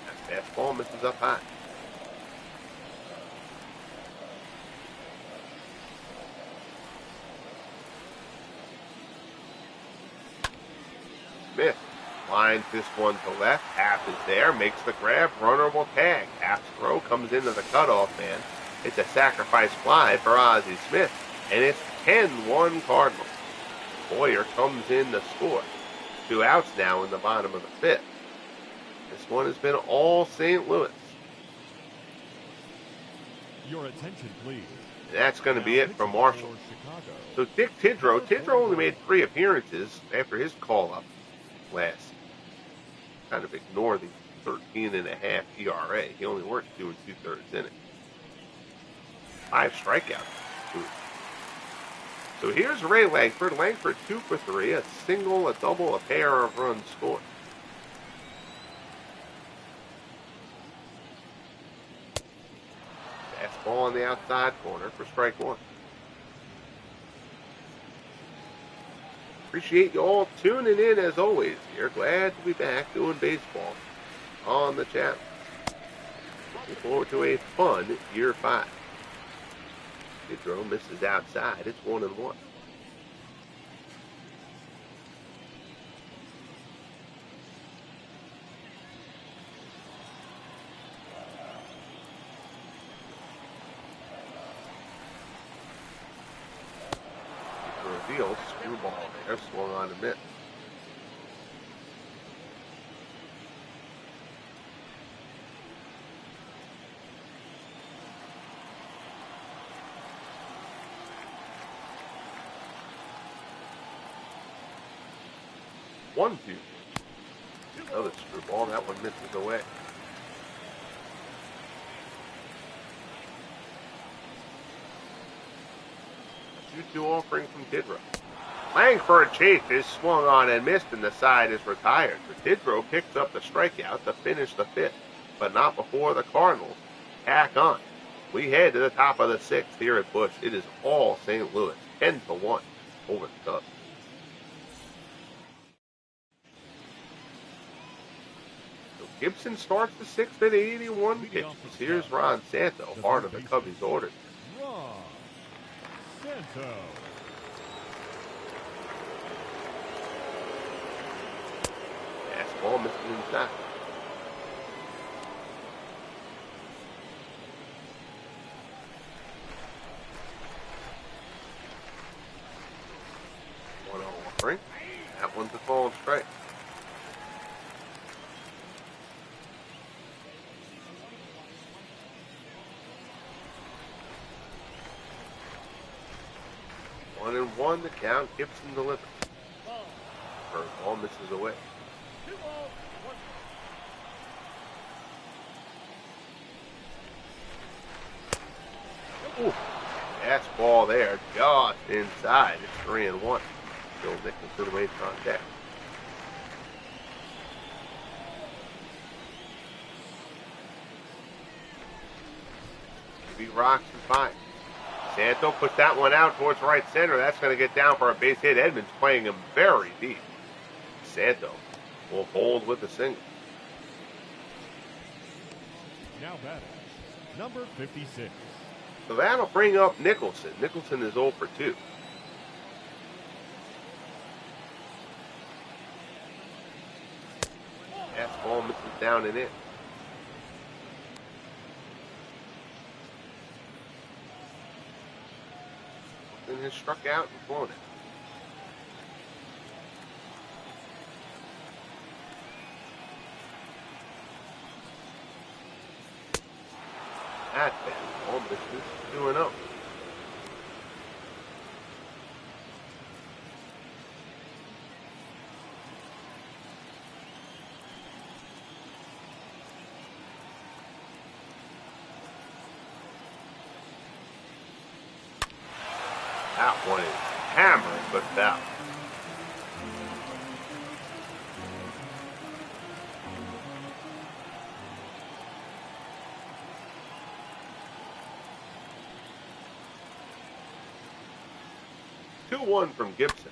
That fastball misses up high. Smith lines this one to left. Half is there, makes the grab. Runner will tag. Half's throw comes into the cutoff man. It's a sacrifice fly for Ozzie Smith, and it's 10-1 Cardinals. Boyer comes in to score. 2 outs now in the bottom of the 5th. This one has been all St. Louis. Your attention, please. And that's going to be it for Marshall. So Dick Tidrow only made 3 appearances after his call-up last. Kind of ignore the 13.5 ERA. He only worked 2 2/3 innings. 5 strikeouts. So here's Ray Langford. Langford 2 for 3, a single, a double, a pair of runs scored. Fastball on the outside corner for strike one. Appreciate you all tuning in as always here. Glad to be back doing baseball on the channel. Looking forward to a fun year 5. Throw misses outside. It's 1-1. Reveal, screwball there, swung on a miss. One, two. Another screwball. That one misses away. 2-2 offering from Tidrow. Langford chases, swung on and missed, and the side is retired. But Tidrow picks up the strikeout to finish the 5th, but not before the Cardinals tack on. We head to the top of the 6th here at Busch. It is all St. Louis, 10-1 over the Cubs. So Gibson starts the 6th at 81 pitches. Here's Ron Santo, part of the Cubbies orders. Ron Santo. Fastball misses inside. One offering. That one's a called strike. One and one, the count. Gibson delivers. First ball misses away. Ooh, fastball there, just inside. It's 3-1. Still Nicholson waits on deck. He rocks and fine. Santo puts that one out towards right center. That's going to get down for a base hit. Edmonds playing him very deep. Santo will hold with the single. Now batting, number 56. So that'll bring up Nicholson. Nicholson is 0 for 2. Fastball misses down and in. Nicholson has struck out and flown it. That fastball misses 2-0. That one is hammered but foul. One from Gibson.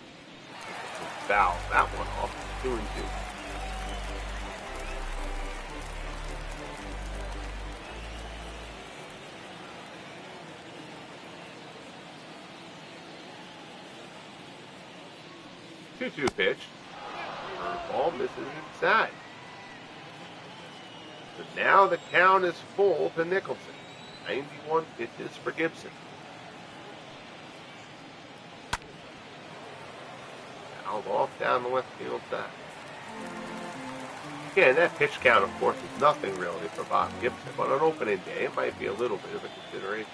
Foul that one off. 2-2. Two pitch. Ball misses inside. So now the count is full to Nicholson. 91 pitches for Gibson. Off down the left field side. Again, that pitch count, of course, is nothing really for Bob Gibson, but on opening day, it might be a little bit of a consideration.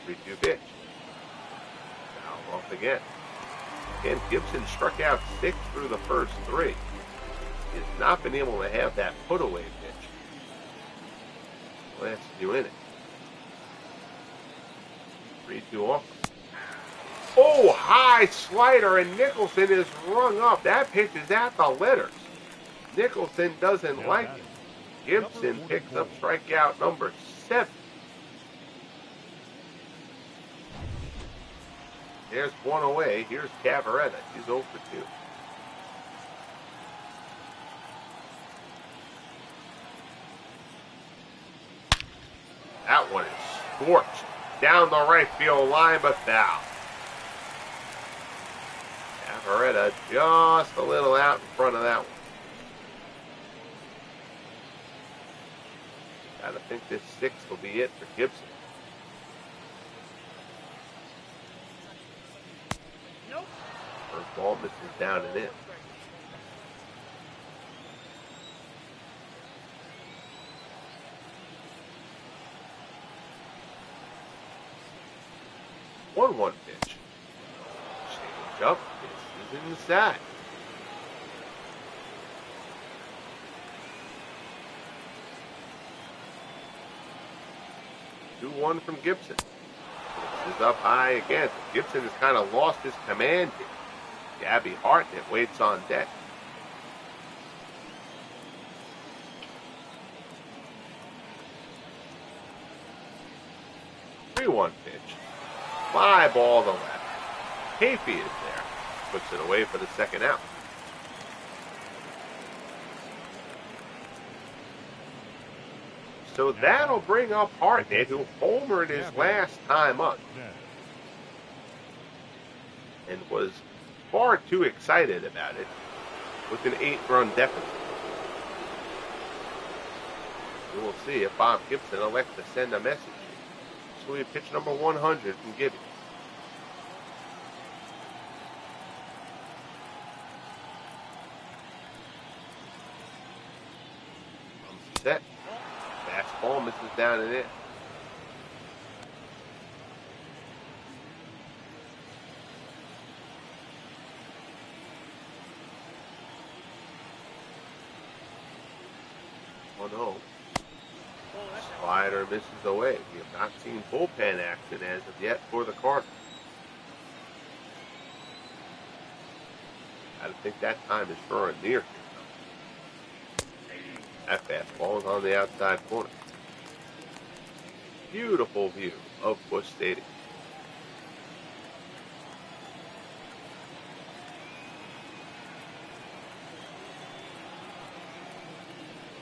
3-2 pitch. Foul off again. Again, Gibson struck out 6 through the first 3. He has not been able to have that put-away pitch. last few innings. 3-2 offer. Oh, high slider, and Nicholson is rung up. That pitch is at the letters. Nicholson doesn't like it. Gibson picks up strikeout number 7. There's one away. Here's Cavaretta. He's 0 for 2. That one is scorched down the right field line, but foul. Cavaretta just a little out in front of that one. Gotta think this 6 will be it for Gibson. Nope. First ball misses down and in. One pitch. Change up. This is inside. Two 1 from Gibson. This is up high again. Gibson has kind of lost his command here. Gabby Hartnett waits on deck. Three 1 pitch. Fly ball to left. Hafey is there. Puts it away for the second out. So that'll bring up Hartnett, who homered his last time up and was far too excited about it with an 8-run deficit. We will see if Bob Gibson elects to send a message. This will be pitch number 100 from Gibby. Set. Fastball misses down and in. Oh no. Slider misses away. We have not seen bullpen action as of yet for the Cardinals. I think that time is for a near. That fastball is on the outside corner. Beautiful view of Busch Stadium.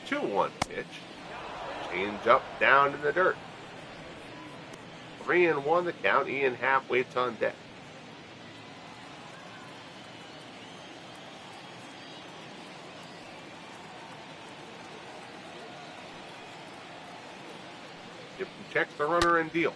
Two 1 pitch. Change up down in the dirt. 3-1 the count. Ian Happ waits on deck. Gibson checks the runner and deal.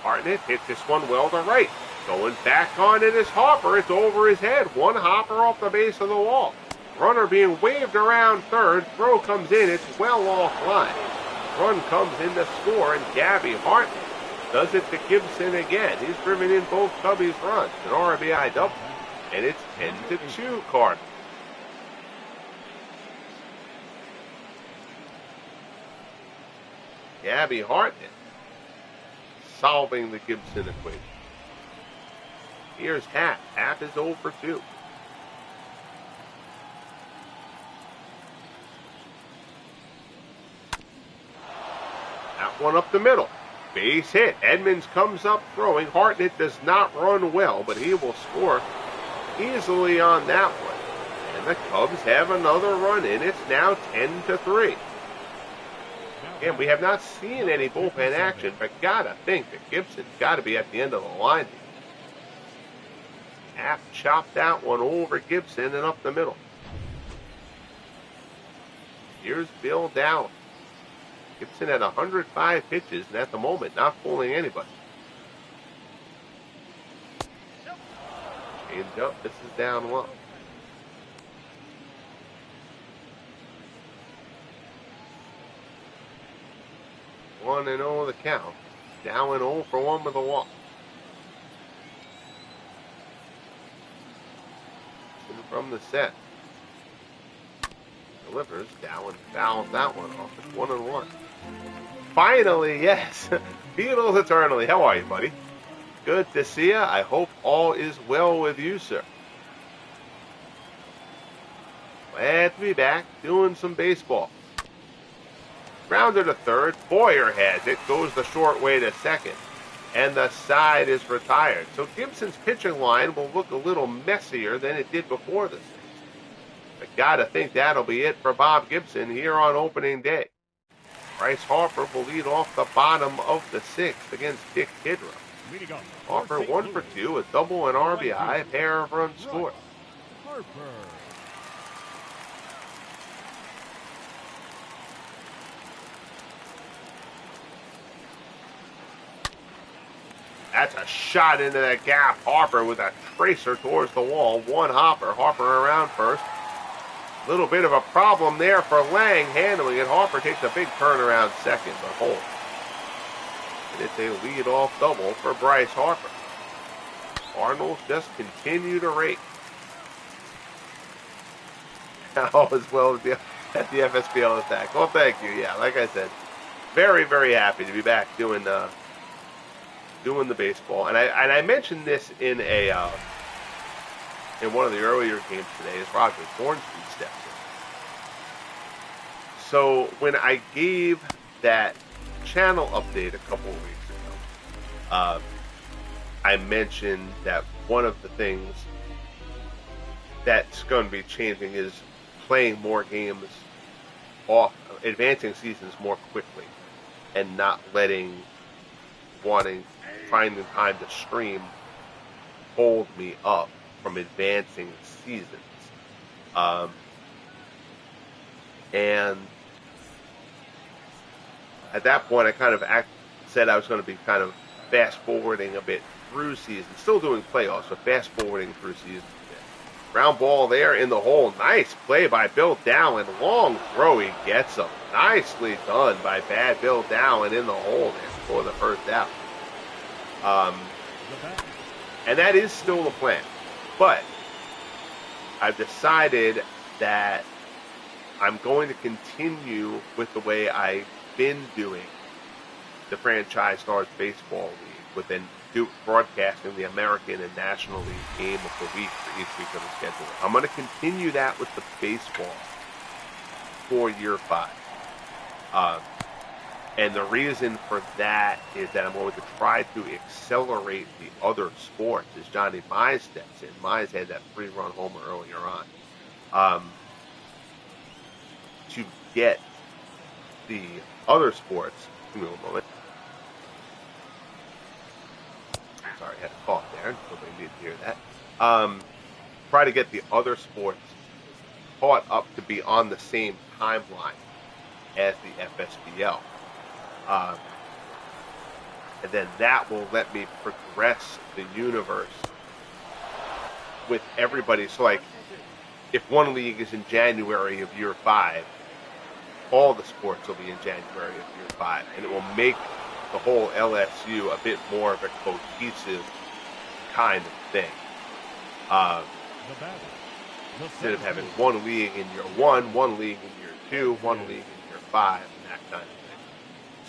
Hartnett hits this one well to right. Going back on it is Hopper. It's over his head. One hopper off the base of the wall. Runner being waved around third. Throw comes in. It's well offline. Run comes in to score, and Gabby Hartnett does it to Gibson again. He's driven in both Cubbies runs. An RBI double. And it's 10-2 Cardinals. Gabby Hartnett solving the Gibson equation. Here's Happ. Happ is 0 for 2. That one up the middle. Base hit. Edmonds comes up throwing. Hartnett does not run well, but he will score easily on that one. And the Cubs have another run in. It's now 10-3. Again, we have not seen any bullpen action, but gotta think that Gibson's got to be at the end of the line. Happ chopped that one over Gibson and up the middle. Here's Bill Dowling. Gibson had 105 pitches, and at the moment, not fooling anybody. Change up. This is down low. One and 0 the count. Dowling 0 for 1 with a walk. From the set. Delivers. Dowling fouls that one off. It's 1-1. finally, yes. Beatles eternally. How are you, buddy? Good to see you. I hope all is well with you, sir. Glad to be back doing some baseball. Grounder to third. Boyer has it. Goes the short way to second. And the side is retired. So Gibson's pitching line will look a little messier than it did before this. I gotta think that'll be it for Bob Gibson here on opening day. Bryce Harper will lead off the bottom of the sixth against Dick Tidrow. Harper 1 for 2, a double and RBI, a pair of runs scored. Harper. That's a shot into that gap. Harper with a tracer towards the wall. One hopper. Harper around first. Little bit of a problem there for Lang handling it. Harper takes a big turnaround second, but hold. And it's a lead-off double for Bryce Harper. Cardinals just continue to rake. All as well as at the FSBL attack. Well, thank you. Yeah, like I said, very, very happy to be back doing the baseball. And I mentioned this in one of the earlier games today as Roger Thornstein steps in. So when I gave that channel update a couple of weeks ago, I mentioned that one of the things that's going to be changing is playing more games off, advancing seasons more quickly, and not letting finding time to stream hold me up from advancing seasons. And at that point, I kind of said I was going to be kind of fast forwarding a bit through seasons, still doing playoffs, but fast forwarding through seasons a bit. Ground ball there in the hole. Nice play by Bill Dowling. Long throw, he gets him. Nicely done by bad Bill Dowling in the hole there for the first out. And that is still the plan. But I've decided that I'm going to continue with the way I've been doing the Franchise Stars Baseball League, within broadcasting the American and National League game of the week for each week of the schedule. I'm going to continue that with the baseball for year 5. And the reason for that is that I'm going to try to accelerate the other sports as Johnny Mize steps in. Mize had that 3-run homer earlier on. To get the other sports, give me a moment. Sorry, I had a cough there. Nobody needed to hear that. Try to get the other sports caught up to be on the same timeline as the FSBL. And then that will let me progress the universe with everybody. So, like, if one league is in January of year 5, all the sports will be in January of year 5. And it will make the whole LSU a bit more of a cohesive kind of thing. Instead of having one league in year 1, one league in year 2, one league in year 5, and that kind of thing.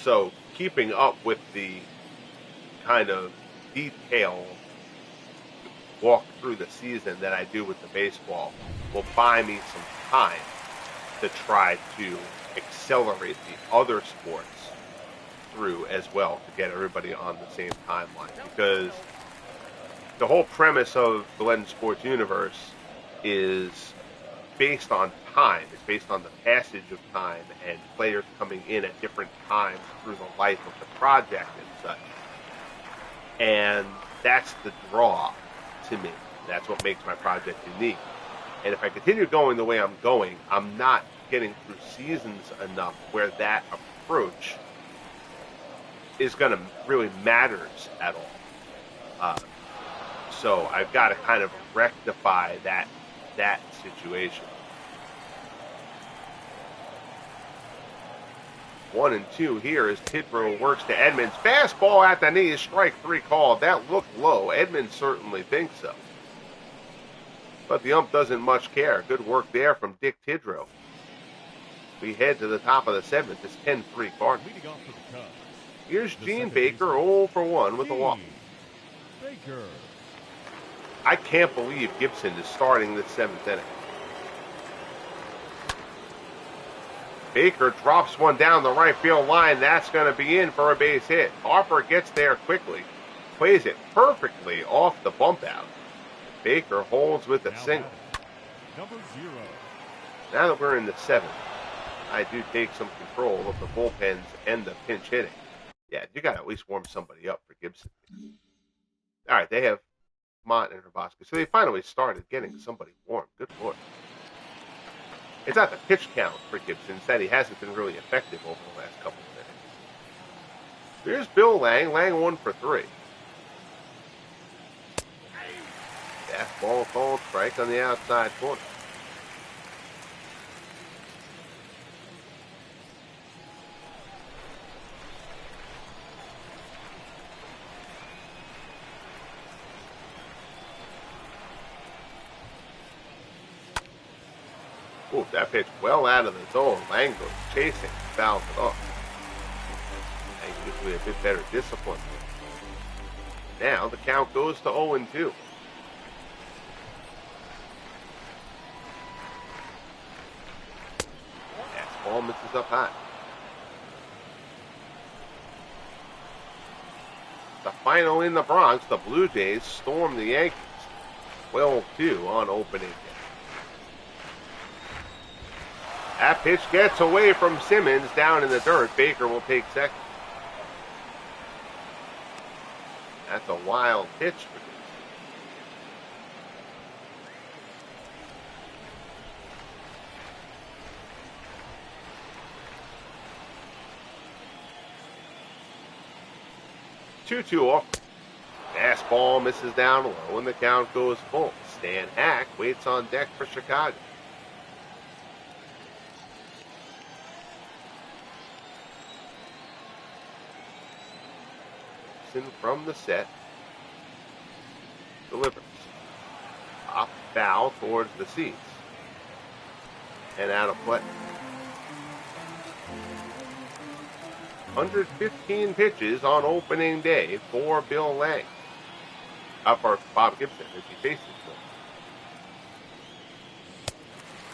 So keeping up with the kind of detail walk through the season that I do with the baseball will buy me some time to try to accelerate the other sports through as well, to get everybody on the same timeline. Because the whole premise of the Legend Sports universe is based on time. It's based on the passage of time and players coming in at different times through the life of the project and such. And that's the draw to me. That's what makes my project unique. And if I continue going the way I'm going, I'm not getting through seasons enough where that approach is going to really matters at all. So I've got to kind of rectify that situation. 1-2 here as Tidrow works to Edmonds. Fastball at the knees, strike 3 called. That looked low. Edmonds certainly thinks so. But the ump doesn't much care. Good work there from Dick Tidrow. We head to the top of the 7th. It's 10-3 Cardinals. Leading off for the Cubs, Here's the Gene second Baker, baseman, 0 for 1 with a walk. Gene Baker. I can't believe Gibson is starting this 7th inning. Baker drops one down the right field line. That's going to be in for a base hit. Harper gets there quickly, plays it perfectly off the bump out. Baker holds with a Now single. batting, number 0. Now that we're in the 7th, I do take some control of the bullpens and the pinch hitting. Yeah, you got to at least warm somebody up for Gibson. All right, they have Mott and Hrabosky. So they finally started getting somebody warm. Good Lord. It's not the pitch count for Gibson. It's that he hasn't been really effective over the last couple of innings. There's Bill Lang. Lang 1 for 3. Fastball called strike on the outside corner. Ooh, that pitch well out of the zone. Lang goes chasing, fouls it off. Lang usually a bit better discipline. Now the count goes to 0-2. Fastball misses up high. The final in the Bronx, the Blue Jays storm the Yankees 12-2 on opening day. That pitch gets away from Simmons down in the dirt. Baker will take second. That's a wild pitch for him. 2-2 off. Fastball misses down low, and the count goes full. Stan Hack waits on deck for Chicago. From the set, delivers. Up foul towards the seats. And out of play. 115 pitches on opening day for Bill Lang. For Bob Gibson as he faces them.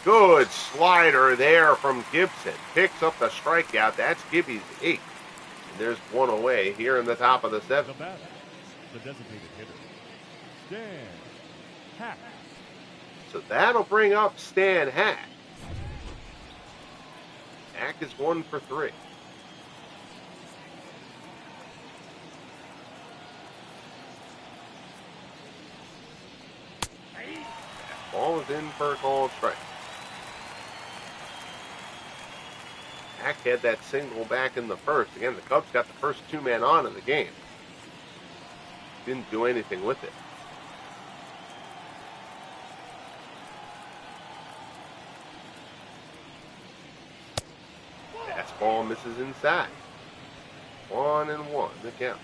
Good slider there from Gibson. Picks up the strikeout. That's Gibby's 8th. There's one away here in the top of the 7th. The batter, the designated hitter, Stan Hack. So that'll bring up Stan Hack. Hack is 1 for 3. Ball is in for a called strike. Hack had that single back in the first. Again, the Cubs got the first 2 men on in the game. Didn't do anything with it. Fastball misses inside. 1-1 the count.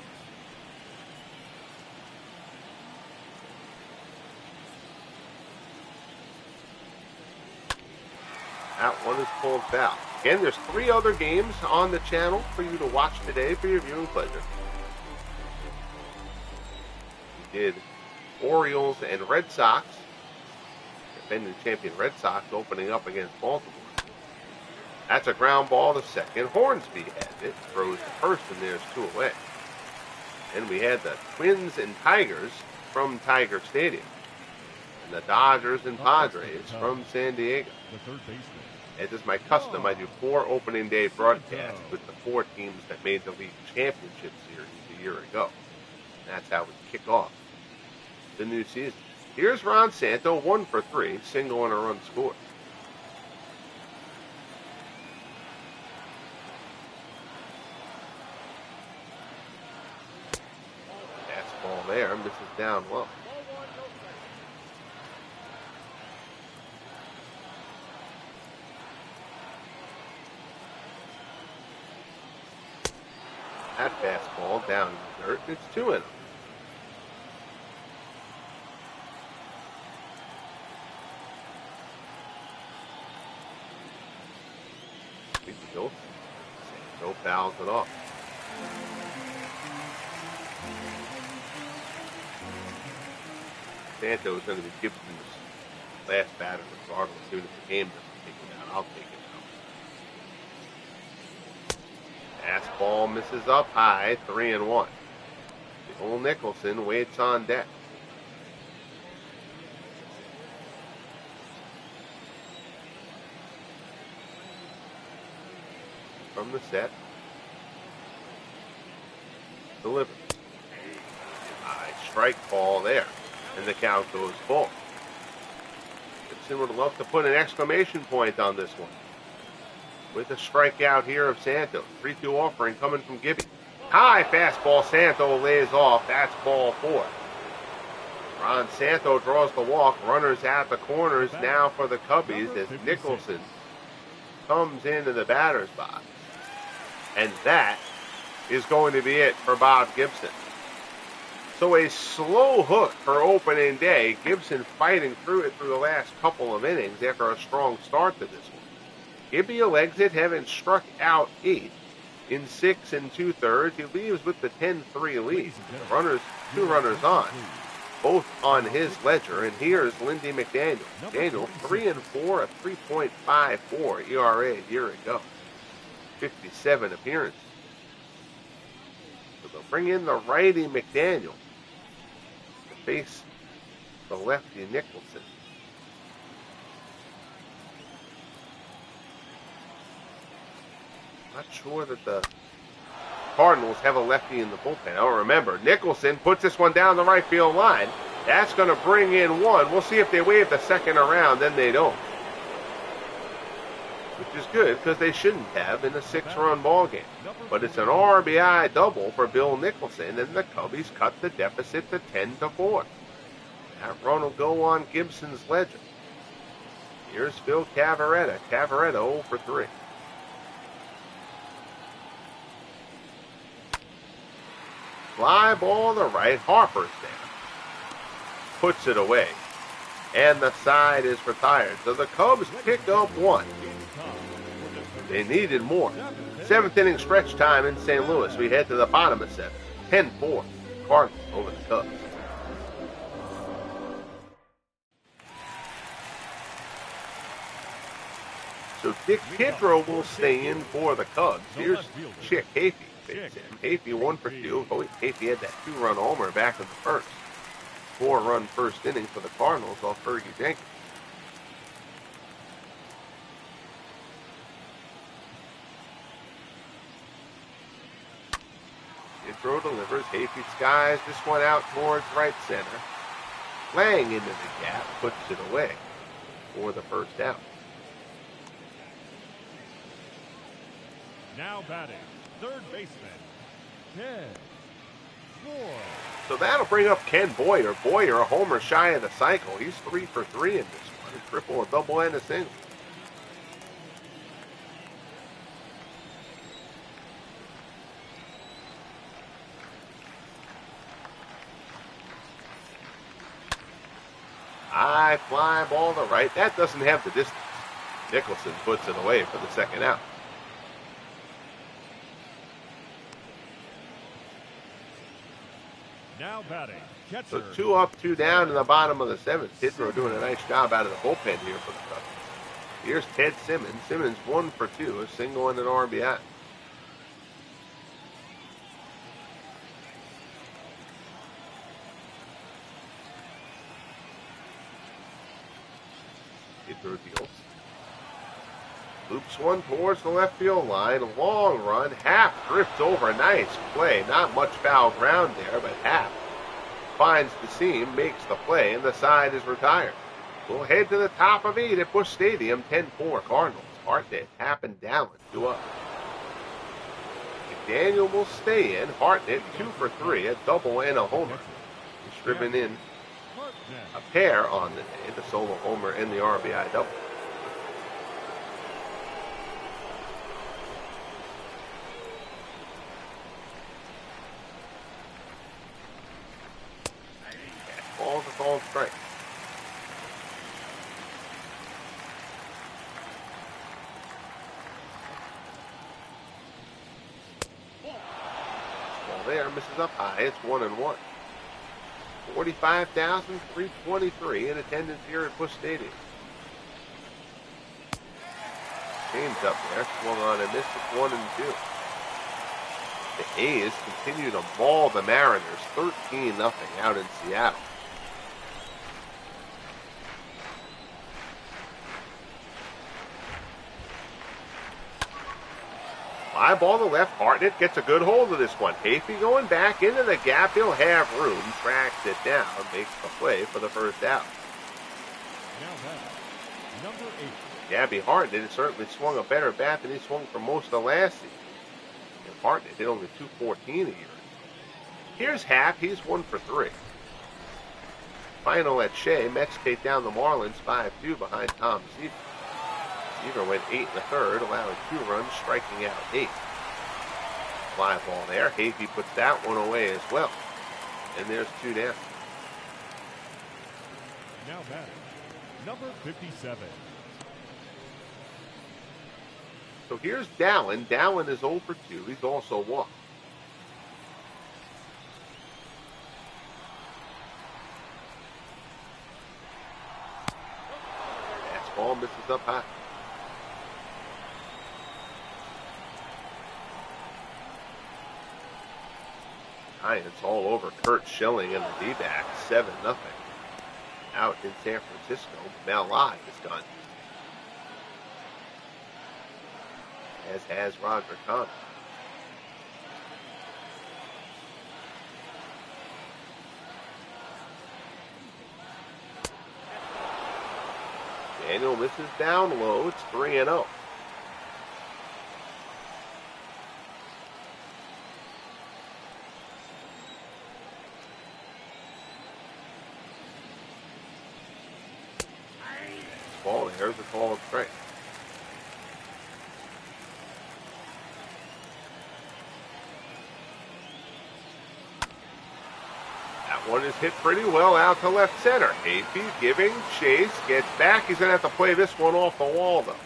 That one is pulled foul. Again, there's 3 other games on the channel for you to watch today for your viewing pleasure. We did Orioles and Red Sox. Defending champion Red Sox opening up against Baltimore. That's a ground ball to second. Hornsby has it. Throws to first, and there's 2 away. And we had the Twins and Tigers from Tiger Stadium. And the Dodgers and Padres from San Diego. The third baseman. As is my custom, I do 4 opening day broadcasts with the 4 teams that made the league championship series a year ago. And that's how we kick off the new season. Here's Ron Santo, 1 for 3, single and a run scored. Fastball there, misses down low. That fastball down in the dirt. It's 2-0. Tilt. Santo fouls it off. Santo is going to be Gibson's last batter regardless. Even if the game doesn't take him out, I'll take him out. Fastball misses up high, 3-1. Bill Nicholson waits on deck. From the set. Delivers. High strike ball there. And the count goes full. Gibson would love to put an exclamation point on this one. With a strikeout here of Santo. 3-2 offering coming from Gibby. High fastball. Santo lays off. That's ball 4. Ron Santo draws the walk. Runners at the corners now for the Cubbies as Nicholson comes into the batter's box. And that is going to be it for Bob Gibson. So a slow hook for opening day. Gibson fighting through it through the last couple of innings after a strong start to this one. Gibby legs it, having struck out 8 in 6 2/3. He leaves with the 10-3 lead. Two runners on, both on his ledger. And here's Lindy McDaniel. Daniel 3-4, a 3.54 ERA a year ago. 57 appearances. So they'll bring in the righty McDaniel to face the lefty Nicholson. Not sure that the Cardinals have a lefty in the bullpen. Oh, remember, Nicholson puts this one down the right field line. That's going to bring in one. We'll see if they wave the second around. Then they don't. Which is good because they shouldn't have in a 6-run ball game. But it's an RBI double for Bill Nicholson, and the Cubbies cut the deficit to 10-4. That run will go on Gibson's ledger. Here's Phil Cavaretta. Cavaretta 0 for 3. Fly ball to right. Harper's there. Puts it away. And the side is retired. So the Cubs pick up 1. They needed more. 7th inning stretch time in St. Louis. We head to the bottom of 7. 10-4. Cardinals over the Cubs. So Dick Kidrow will stay in for the Cubs. Here's Chick Hafey. Hafey 1 for 2. Hafey had that 2-run homer back in the first. 4-run first inning for the Cardinals off Fergie Jenkins. Kidrow delivers. Hafey skies this one out towards right center. Lang into the gap, puts it away for the first out. Now batting, third baseman, Ken Boyer. So that'll bring up Ken Boyer. Boyer, a homer shy of the cycle. He's 3 for 3 in this one. A triple, a double, and a single. High fly ball to right. That doesn't have the distance. Nicholson puts it away for the second out. Now batting, catcher. So 2 up, 2 down in the bottom of the 7th. Kidrow doing a nice job out of the bullpen here for the Cubs. Here's Ted Simmons. Simmons 1 for 2, a single and an RBI. Kidrow deals. Loops one towards the left field line. Long run. Happ drifts over. Nice play. Not much foul ground there, but Happ finds the seam, makes the play, and the side is retired. We'll head to the top of 8 at Busch Stadium. 10-4 Cardinals. Hartnett, Happ, and Dallin 2 up. McDaniel will stay in. Hartnett 2 for 3, a double and a homer. He's driven in a pair on the day, the solo homer and the RBI double. Ball's a called strike. there, misses up high. It's 1-1. 45,323 in attendance here at Busch Stadium. James up there, swung on and missed. It's 1-2. The A's continue to maul the Mariners 13-0 out in Seattle. Fly ball to left. Hartnett gets a good hold of this one. Hafey going back into the gap. He'll have room. Tracks it down. Makes the play for the first out. Now back, number 8. Gabby Hartnett has certainly swung a better bat than he swung for most of last season. And Hartnett hit only .214 a year. Here's Happ. He's 1 for 3. Final at Shea. Mets take down the Marlins 5-2 behind Tom Seaver. Seaver went 8 1/3, allowing 2 runs, striking out 8. Fly ball there. Hafey puts that one away as well. And there's 2 down. Now batting, number 57. So here's Dallin. Dallin is 0 for 2. He's also walked. Fastball misses up high. Giants all over Kurt Schilling and the D-backs, 7-0. Out in San Francisco, Malai is done. As has Roger Connor. Daniel misses down low. It's 3-0. Ball, there's a call and strike. That one is hit pretty well out to left center. Hafey giving chase, gets back. He's going to have to play this one off the wall, though.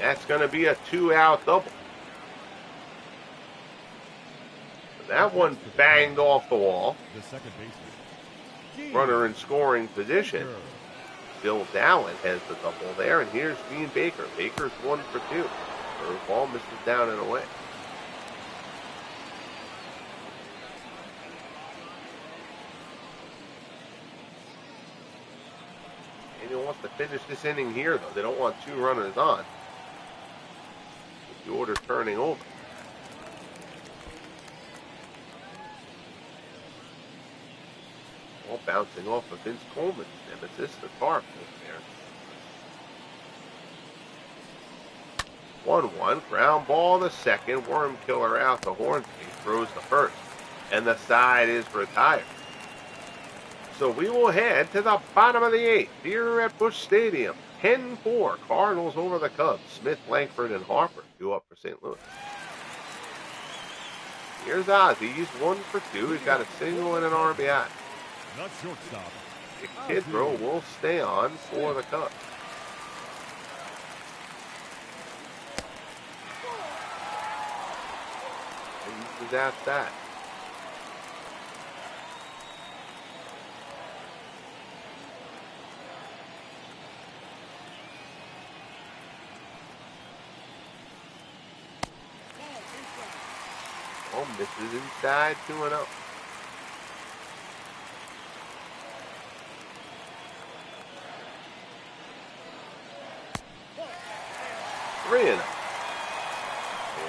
That's going to be a 2-out double. That one banged off the wall. The second baseman. Runner in scoring position. Bill Dallin has the double there, and here's Gene Baker. Baker's 1 for 2. Curveball misses down and away. Daniel wants to finish this inning here, though. They don't want 2 runners on. The order turning over. All bouncing off of Vince Coleman's nemesis, the Tarp over there. 1-1, ground ball to second, worm killer out to Hornsby, throws the first, and the side is retired. So we will head to the bottom of the 8th here at Busch Stadium. 10-4, Cardinals over the Cubs. Smith, Langford, and Harper due up for St. Louis. Here's Ozzie. He's 1 for 2. He's got a single and an RBI. Not shortstop. Kidrow will stay on for the Cubs. And he's outside. Oh, misses inside, 2-0.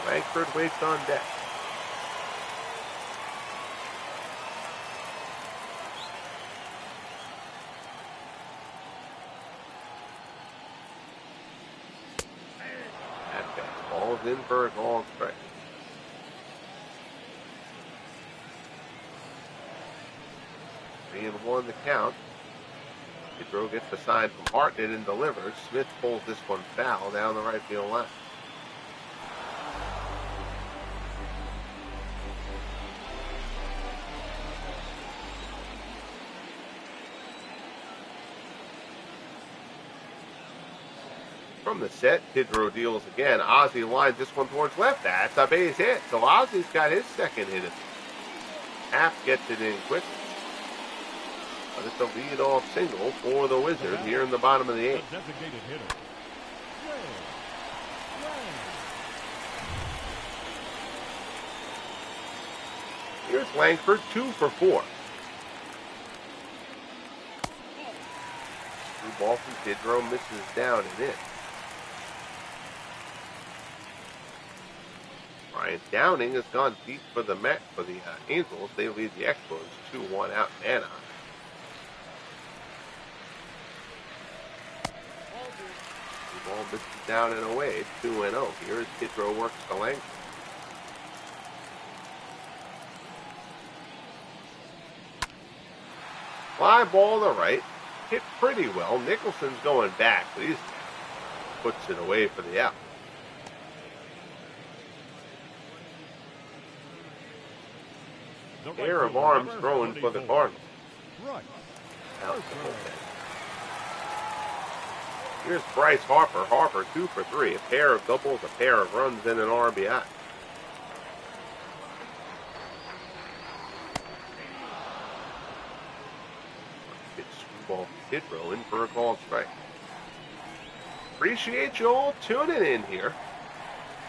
Langford waits on deck. That fastball is in for a long strike. Three and one the count. Kidrow gets the sign from Hartnett and delivers. Smith pulls this one foul down the right field line. From the set, Kidrow deals again. Ozzie lines this one towards left. That's a base hit. So Ozzie's got his second hit. Happ gets it in quick. But it's a leadoff single for the Wizards here in the bottom of the eighth. The designated hitter. Here's Langford, 2 for 4. New ball from Tidrow, misses down and in. Ryan Downing has gone deep for the Angels. They lead the Expos 2-1 out in Anaheim. The ball misses down and away, 2-0. Here as Tidrow works the Langford. Fly ball to right, hit pretty well. Nicholson's going back, but he puts it away for the out. Pair of arms thrown for the Cardinals. Out the bullpen. Here's Bryce Harper. Harper 2 for 3. A pair of doubles, a pair of runs, and an RBI. Ball Tidrow in for a called strike. Appreciate you all tuning in here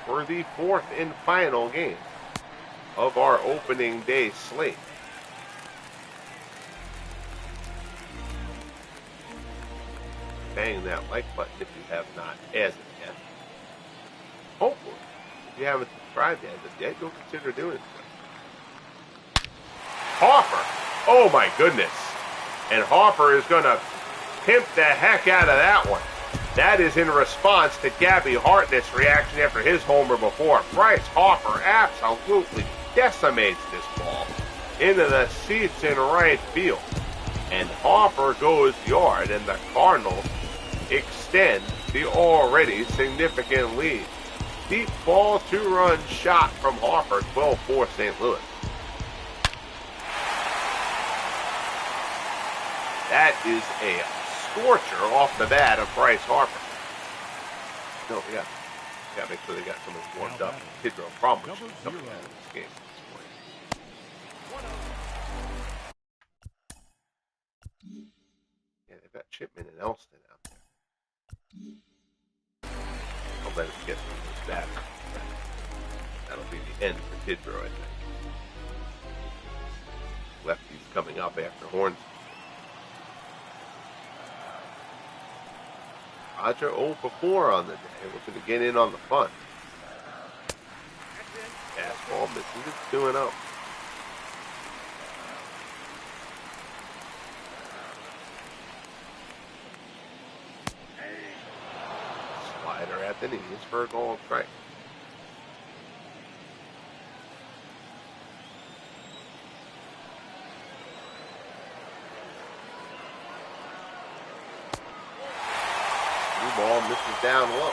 for the fourth and final game of our opening day slate. Bang that like button if you have not as of yet. Hopefully, if you haven't subscribed as of yet, you'll consider doing so. Harper! Oh my goodness! And Harper is going to pimp the heck out of that one. That is in response to Gabby Hartnett's reaction after his homer before. Bryce Harper absolutely decimates this ball into the seats in right field. And Harper goes yard, and the Cardinals extend the already significant lead. Deep ball, 2-run shot from Harper, 12-4 St. Louis. That is a scorcher off the bat of Bryce Harper. No, yeah. Got to make sure they got somebody warmed up. Tidrow probably should come out of this game this morning. Yeah, they've got Chipman and Elston out there. I'll let us get through this batter. That'll be the end for Tidrow, I think. Lefty's coming up after Hornsby. Roger 0 for 4 on the day, looking to get in on the fun. Fastball misses it, 2-0. Slider at the knees for a called strike. Ball misses down low.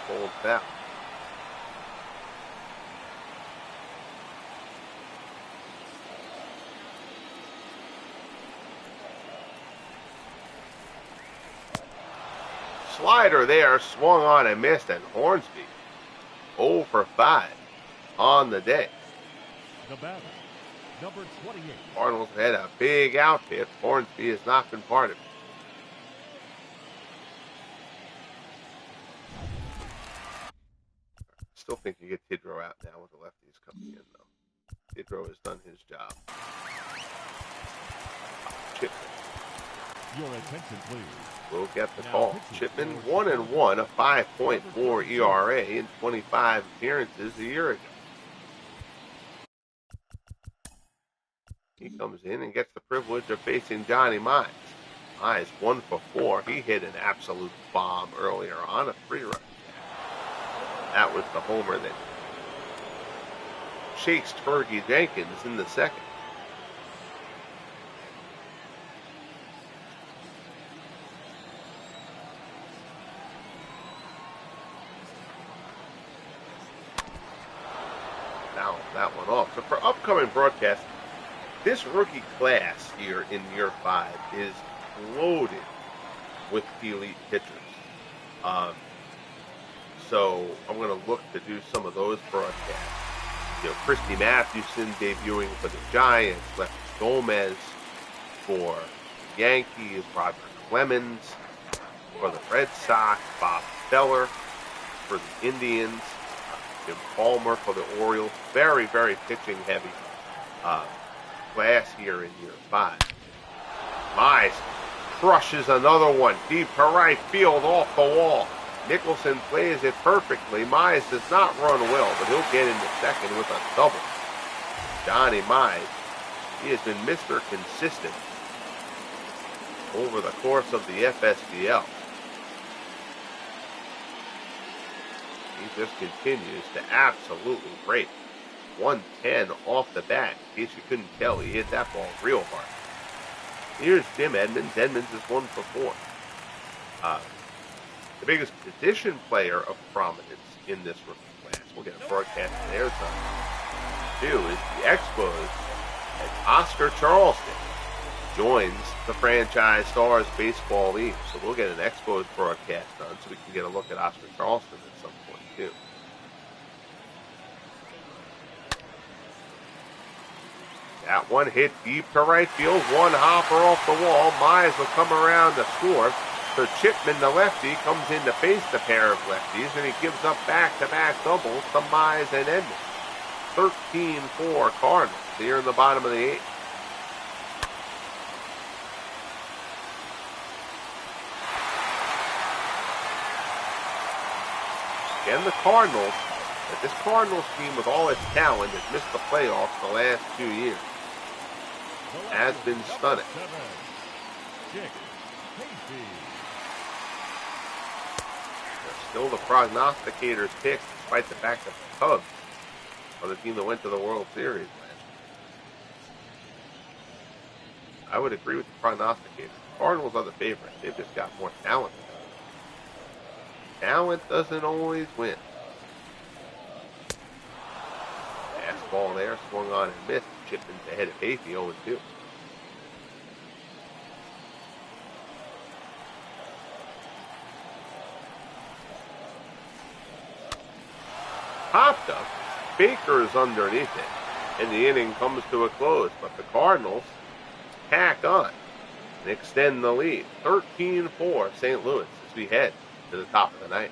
Cold foul. Slider there, swung on and missed, and Hornsby 0 for 5. On the day. The batter, number 28. Cardinals had a big outfit. Hornsby has not been part of it. Still think you get Tidrow out now with the lefties coming in, though. Tidrow has done his job. Chipman. Your attention, please. We'll get the call. Chipman 1-1, a 5.4 ERA in 25 appearances a year ago. He comes in and gets the privilege of facing Johnny Mize. Mize 1 for 4. He hit an absolute bomb earlier on, a 3-run. That was the homer that chased Fergie Jenkins in the second. Now that one off. So for upcoming broadcasts, this rookie class here in year 5 is loaded with elite pitchers. So I'm going to look to do some of those broadcasts. Christy Mathewson debuting for the Giants, Lefty Gomez for the Yankees, Roger Clemens for the Red Sox, Bob Feller for the Indians, Jim Palmer for the Orioles. Very, very pitching heavy class here in year 5. Mize crushes another one deep to right field off the wall. Nicholson plays it perfectly. Mize does not run well, but he'll get into second with a double. Johnny Mize, he has been Mr. Consistent over the course of the FSBL. He just continues to absolutely rake. 110 off the bat. In case you couldn't tell, he hit that ball real hard. Here's Jim Edmonds. Edmonds is 1 for 4. The biggest position player of prominence in this rookie class, we'll get a broadcast in their time, too, is the Expos, and Oscar Charleston joins the Franchise Stars Baseball League. So we'll get an Expos broadcast done so we can get a look at Oscar Charleston at some point, too. That one hit deep to right field. One hopper off the wall. Mize will come around to score. So Chipman, the lefty, comes in to face the pair of lefties, and he gives up back-to-back doubles to Mize and Edmonds. 13-4 Cardinals here in the bottom of the 8th. Again, the Cardinals, but this Cardinals team with all its talent has missed the playoffs the last 2 years. Has been stunning. Still the prognosticators' pick, despite the fact that the Cubs are the team that went to the World Series last year. I would agree with the prognosticators. The Cardinals are the favorites. They've just got more talent. Talent doesn't always win. Fastball there, swung on and missed. Chipman's ahead of Hafey, 0-2. Popped up. Baker's underneath it. And the inning comes to a close. But the Cardinals tack on and extend the lead. 13-4 St. Louis as we head to the top of the ninth.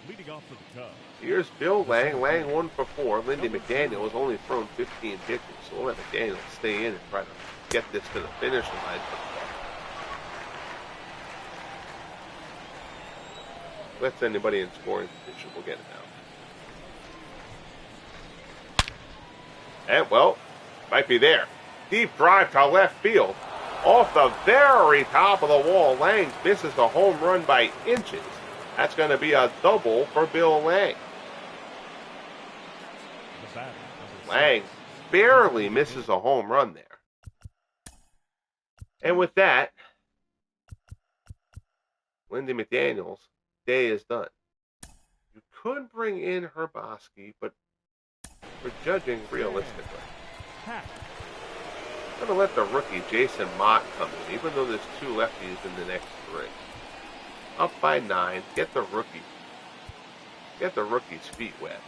Leading off for the Cubs. Here's Bill Lang. Lang 1 for 4. Lindy McDaniel has only thrown 15 pitches, so we'll let McDaniel stay in and try to get this to the finish line. Let's anybody in scoring position. We'll get it now. And, well, might be there. Deep drive to left field. Off the very top of the wall. Lang misses a home run by inches. That's going to be a double for Bill Lang. Lang barely misses a home run there. And with that, Lindy McDaniel's day is done. You could bring in Herboski, but we're judging realistically. I'm going to let the rookie Jason Mott come in, even though there's 2 lefties in the next 3. Up by 9. Get the rookie's feet wet.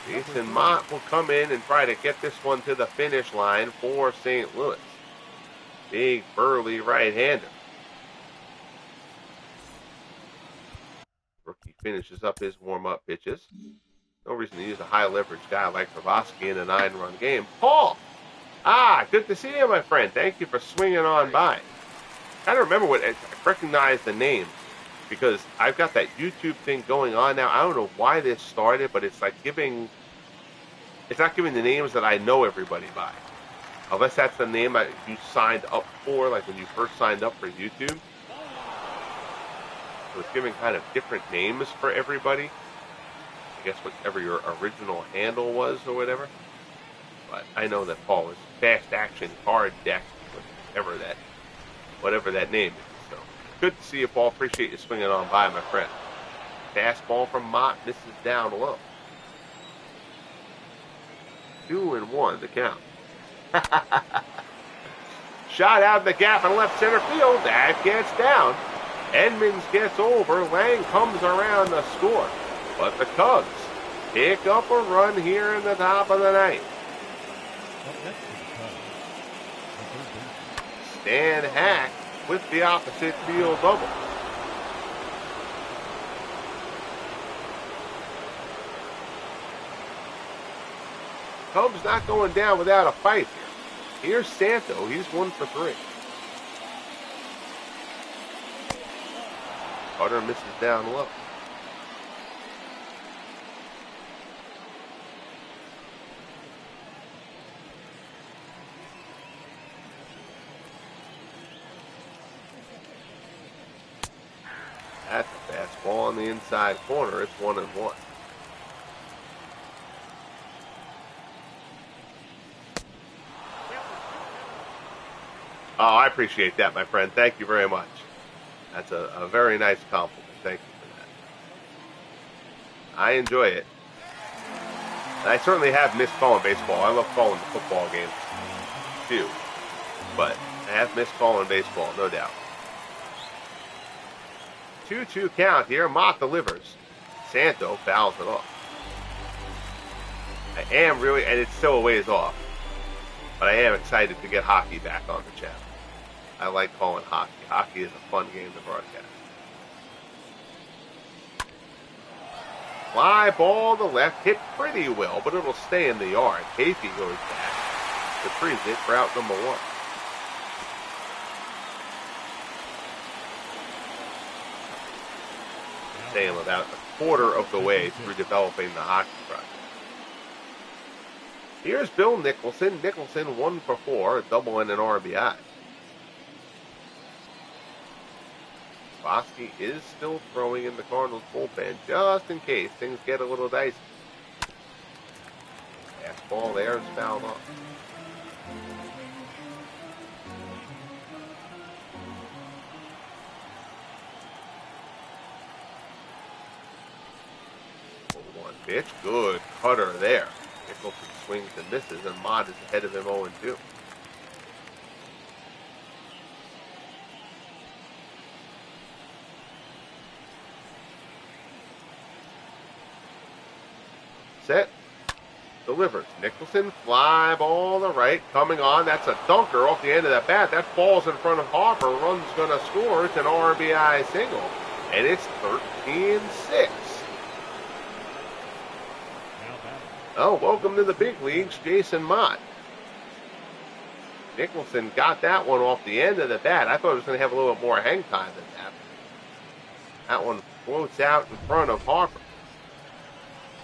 Jason Mott will come in and try to get this one to the finish line for St. Louis. Big, burly right-hander. Rookie finishes up his warm-up pitches. No reason to use a high-leverage guy like Herboski in a 9-run game. Paul! Good to see you, my friend. Thank you for swinging on by. I don't remember I recognize the name because I've got that YouTube thing going on now. I don't know why this started, but it's like it's not giving the names that I know everybody by. Unless that's the name that you signed up for, like when you first signed up for YouTube. So it's giving kind of different names for everybody. I guess whatever your original handle was or whatever. But I know that Paul is Fast Action Card Deck, whatever that name is. So Good to see you, Paul. Appreciate you swinging on by, my friend. Fastball from Mott misses down low. 2-1 the count. Shot out in the gap in left center field. That gets down. Edmonds gets over. Lang comes around to score. But the Cubs pick up a run here in the top of the ninth. Stan Hack with the opposite field double. Cubs not going down without a fight here. Here's Santo. He's 1 for 3. Carter misses down low. That's a fastball on the inside corner. It's 1-1. Oh, I appreciate that, my friend. Thank you very much. That's a very nice compliment. Thank you for that. I enjoy it. And I certainly have missed calling baseball. I love calling the football games, too. But I have missed calling baseball, no doubt. 2-2 count here. Mott delivers. Santo fouls it off. I am really, and it's still a ways off, but I am excited to get hockey back on the channel. I like calling hockey. Hockey is a fun game to broadcast. Fly ball to left, hit pretty well, but it'll stay in the yard. Casey goes back, retrieves it for out number 1. Say him about a quarter of the way through developing the hockey project. Here's Bill Nicholson. Nicholson 1 for 4, a double and an RBI. Bosky is still throwing in the Cardinals bullpen just in case things get a little dicey. Fastball there is fouled off. Pitch, good cutter there. Nicholson swings and misses, and Mott is ahead of him 0-2. Set, delivers. Nicholson, fly ball to right, coming on. That's a dunker off the end of that bat. That falls in front of Harper. Run's going to score. It's an RBI single, and it's 13-6. Oh, welcome to the big leagues, Jason Mott. Nicholson got that one off the end of the bat. I thought it was going to have a little bit more hang time than that. That one floats out in front of Harper.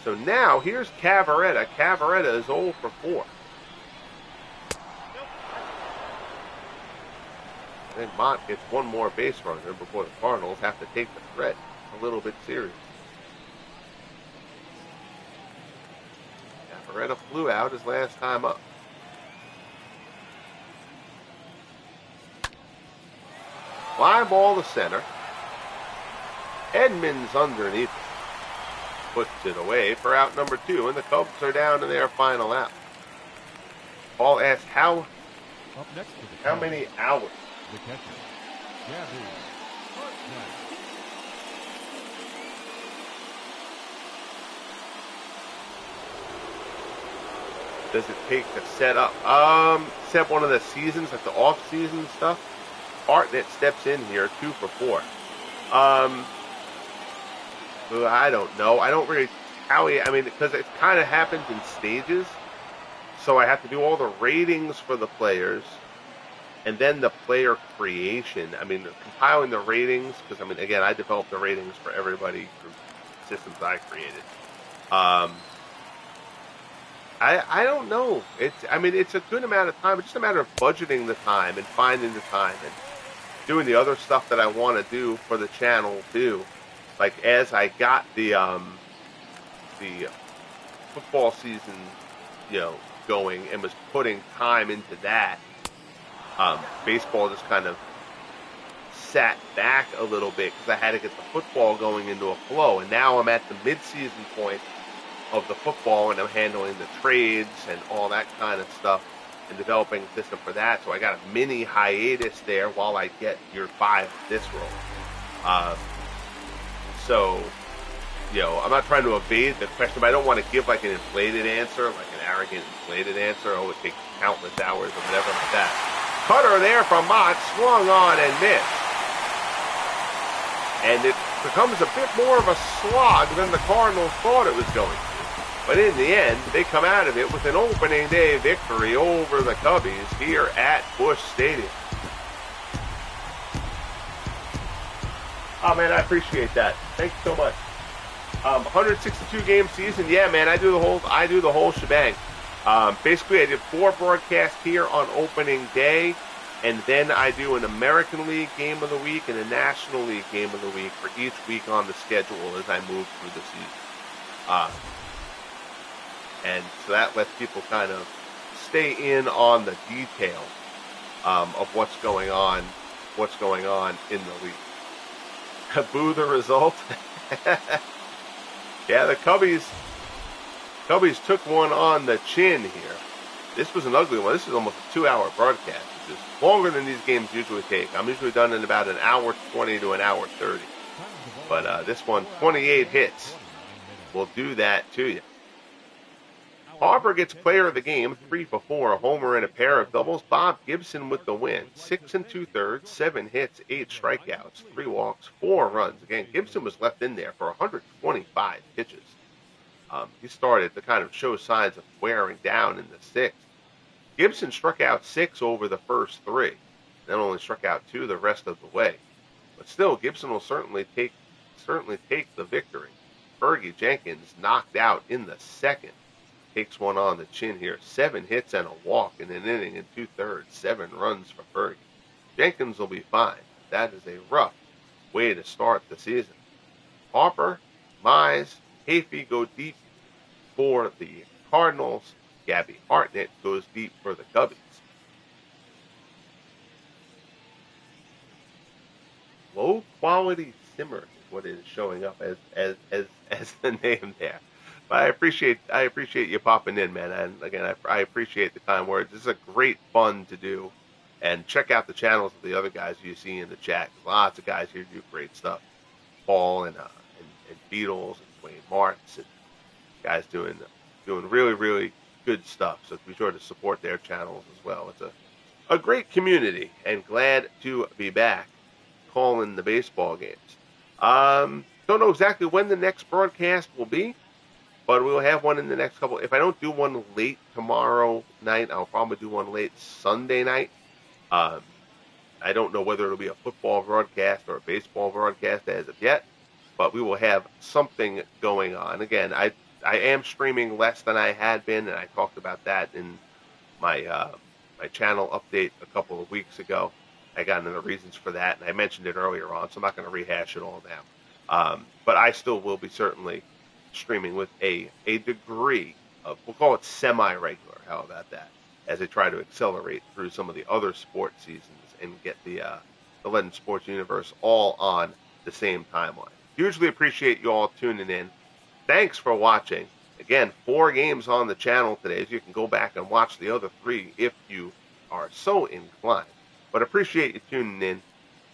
So now, here's Cavaretta. Cavaretta is 0 for 4. I think Mott gets one more base runner before the Cardinals have to take the threat a little bit serious. Cavaretta flew out his last time up. Fly ball to center. Edmonds underneath it. Puts it away for out number 2, and the Cubs are down to their final out. Paul asks, how many hours? The catcher, Gabby. Does it take to set up? Set one of the seasons, like the off-season stuff. Hartnett steps in here, 2 for 4. I don't know. I don't really tally. I mean, because it kind of happens in stages. So I have to do all the ratings for the players, and then the player creation. I mean, compiling the ratings, because, I mean, again, I developed the ratings for everybody through systems I created. I don't know. It's a good amount of time. It's just a matter of budgeting the time and finding the time and doing the other stuff that I want to do for the channel too. Like, as I got the football season, going and was putting time into that, baseball just kind of sat back a little bit because I had to get the football going into a flow. And now I'm at the midseason point of the football, and I'm handling the trades and all that kind of stuff and developing a system for that. So I got a mini hiatus there while I get year 5 of this role. So, I'm not trying to evade the question, but I don't want to give like an inflated answer, like an arrogant inflated answer. Oh, it takes countless hours or whatever like that. Cutter there from Mott, swung on and missed. And it becomes a bit more of a slog than the Cardinals thought it was going to. But in the end, they come out of it with an opening day victory over the Cubbies here at Busch Stadium. Oh, man, I appreciate that. Thank you so much. 162 game season. Yeah, man, I do the whole shebang. Basically, I did 4 broadcasts here on opening day, and then I do an American League game of the week and a National League game of the week for each week on the schedule as I move through the season. And so that lets people kind of stay in on the detail of what's going on in the league. Boo the result. Yeah, the Cubbies took one on the chin here. This was an ugly one. This is almost a 2-hour broadcast, which is longer than these games usually take. I'm usually done in about an hour 20 to an hour 30. But this one, 28 hits, will do that to you. Harper gets player of the game, 3 for 4, a homer and a pair of doubles. Bob Gibson with the win, 6 2/3, 7 hits, 8 strikeouts, 3 walks, 4 runs. Again, Gibson was left in there for 125 pitches. He started to kind of show signs of wearing down in the 6th. Gibson struck out 6 over the first 3, then only struck out 2 the rest of the way. But still, Gibson will certainly take the victory. Fergie Jenkins knocked out in the 2nd. Takes one on the chin here. 7 hits and a walk in an inning and 2/3. 7 runs for Fergie. Jenkins will be fine. That is a rough way to start the season. Harper, Mize, Hafey go deep for the Cardinals. Gabby Hartnett goes deep for the Cubbies. Low quality simmer is what it is showing up as the name there. But I appreciate you popping in, man. And again, I appreciate the kind words. This is a great fun to do. And check out the channels of the other guys you see in the chat. Lots of guys here do great stuff. Paul and Beatles and Dwayne Martz and guys doing really, really good stuff. So be sure to support their channels as well. It's a great community, and glad to be back calling the baseball games. Don't know exactly when the next broadcast will be, but we'll have one in the next couple. If I don't do one late tomorrow night, I'll probably do one late Sunday night. I don't know whether it'll be a football broadcast or a baseball broadcast as of yet, but we will have something going on. Again, I am streaming less than I had been, and I talked about that in my my channel update a couple of weeks ago. I got into the reasons for that, and I mentioned it earlier on, so I'm not going to rehash it all now. But I still will be certainly streaming with a degree of, we'll call it semi-regular, how about that, as I try to accelerate through some of the other sports seasons and get the Legend Sports Universe all on the same timeline. Hugely appreciate you all tuning in. Thanks for watching. Again, 4 games on the channel today, so you can go back and watch the other 3 if you are so inclined. But appreciate you tuning in.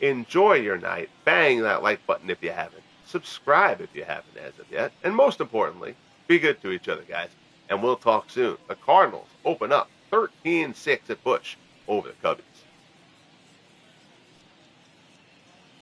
Enjoy your night. Bang that like button if you haven't. Subscribe if you haven't as of yet. And most importantly, be good to each other, guys. And we'll talk soon. The Cardinals open up 13-6 at Busch over the Cubbies.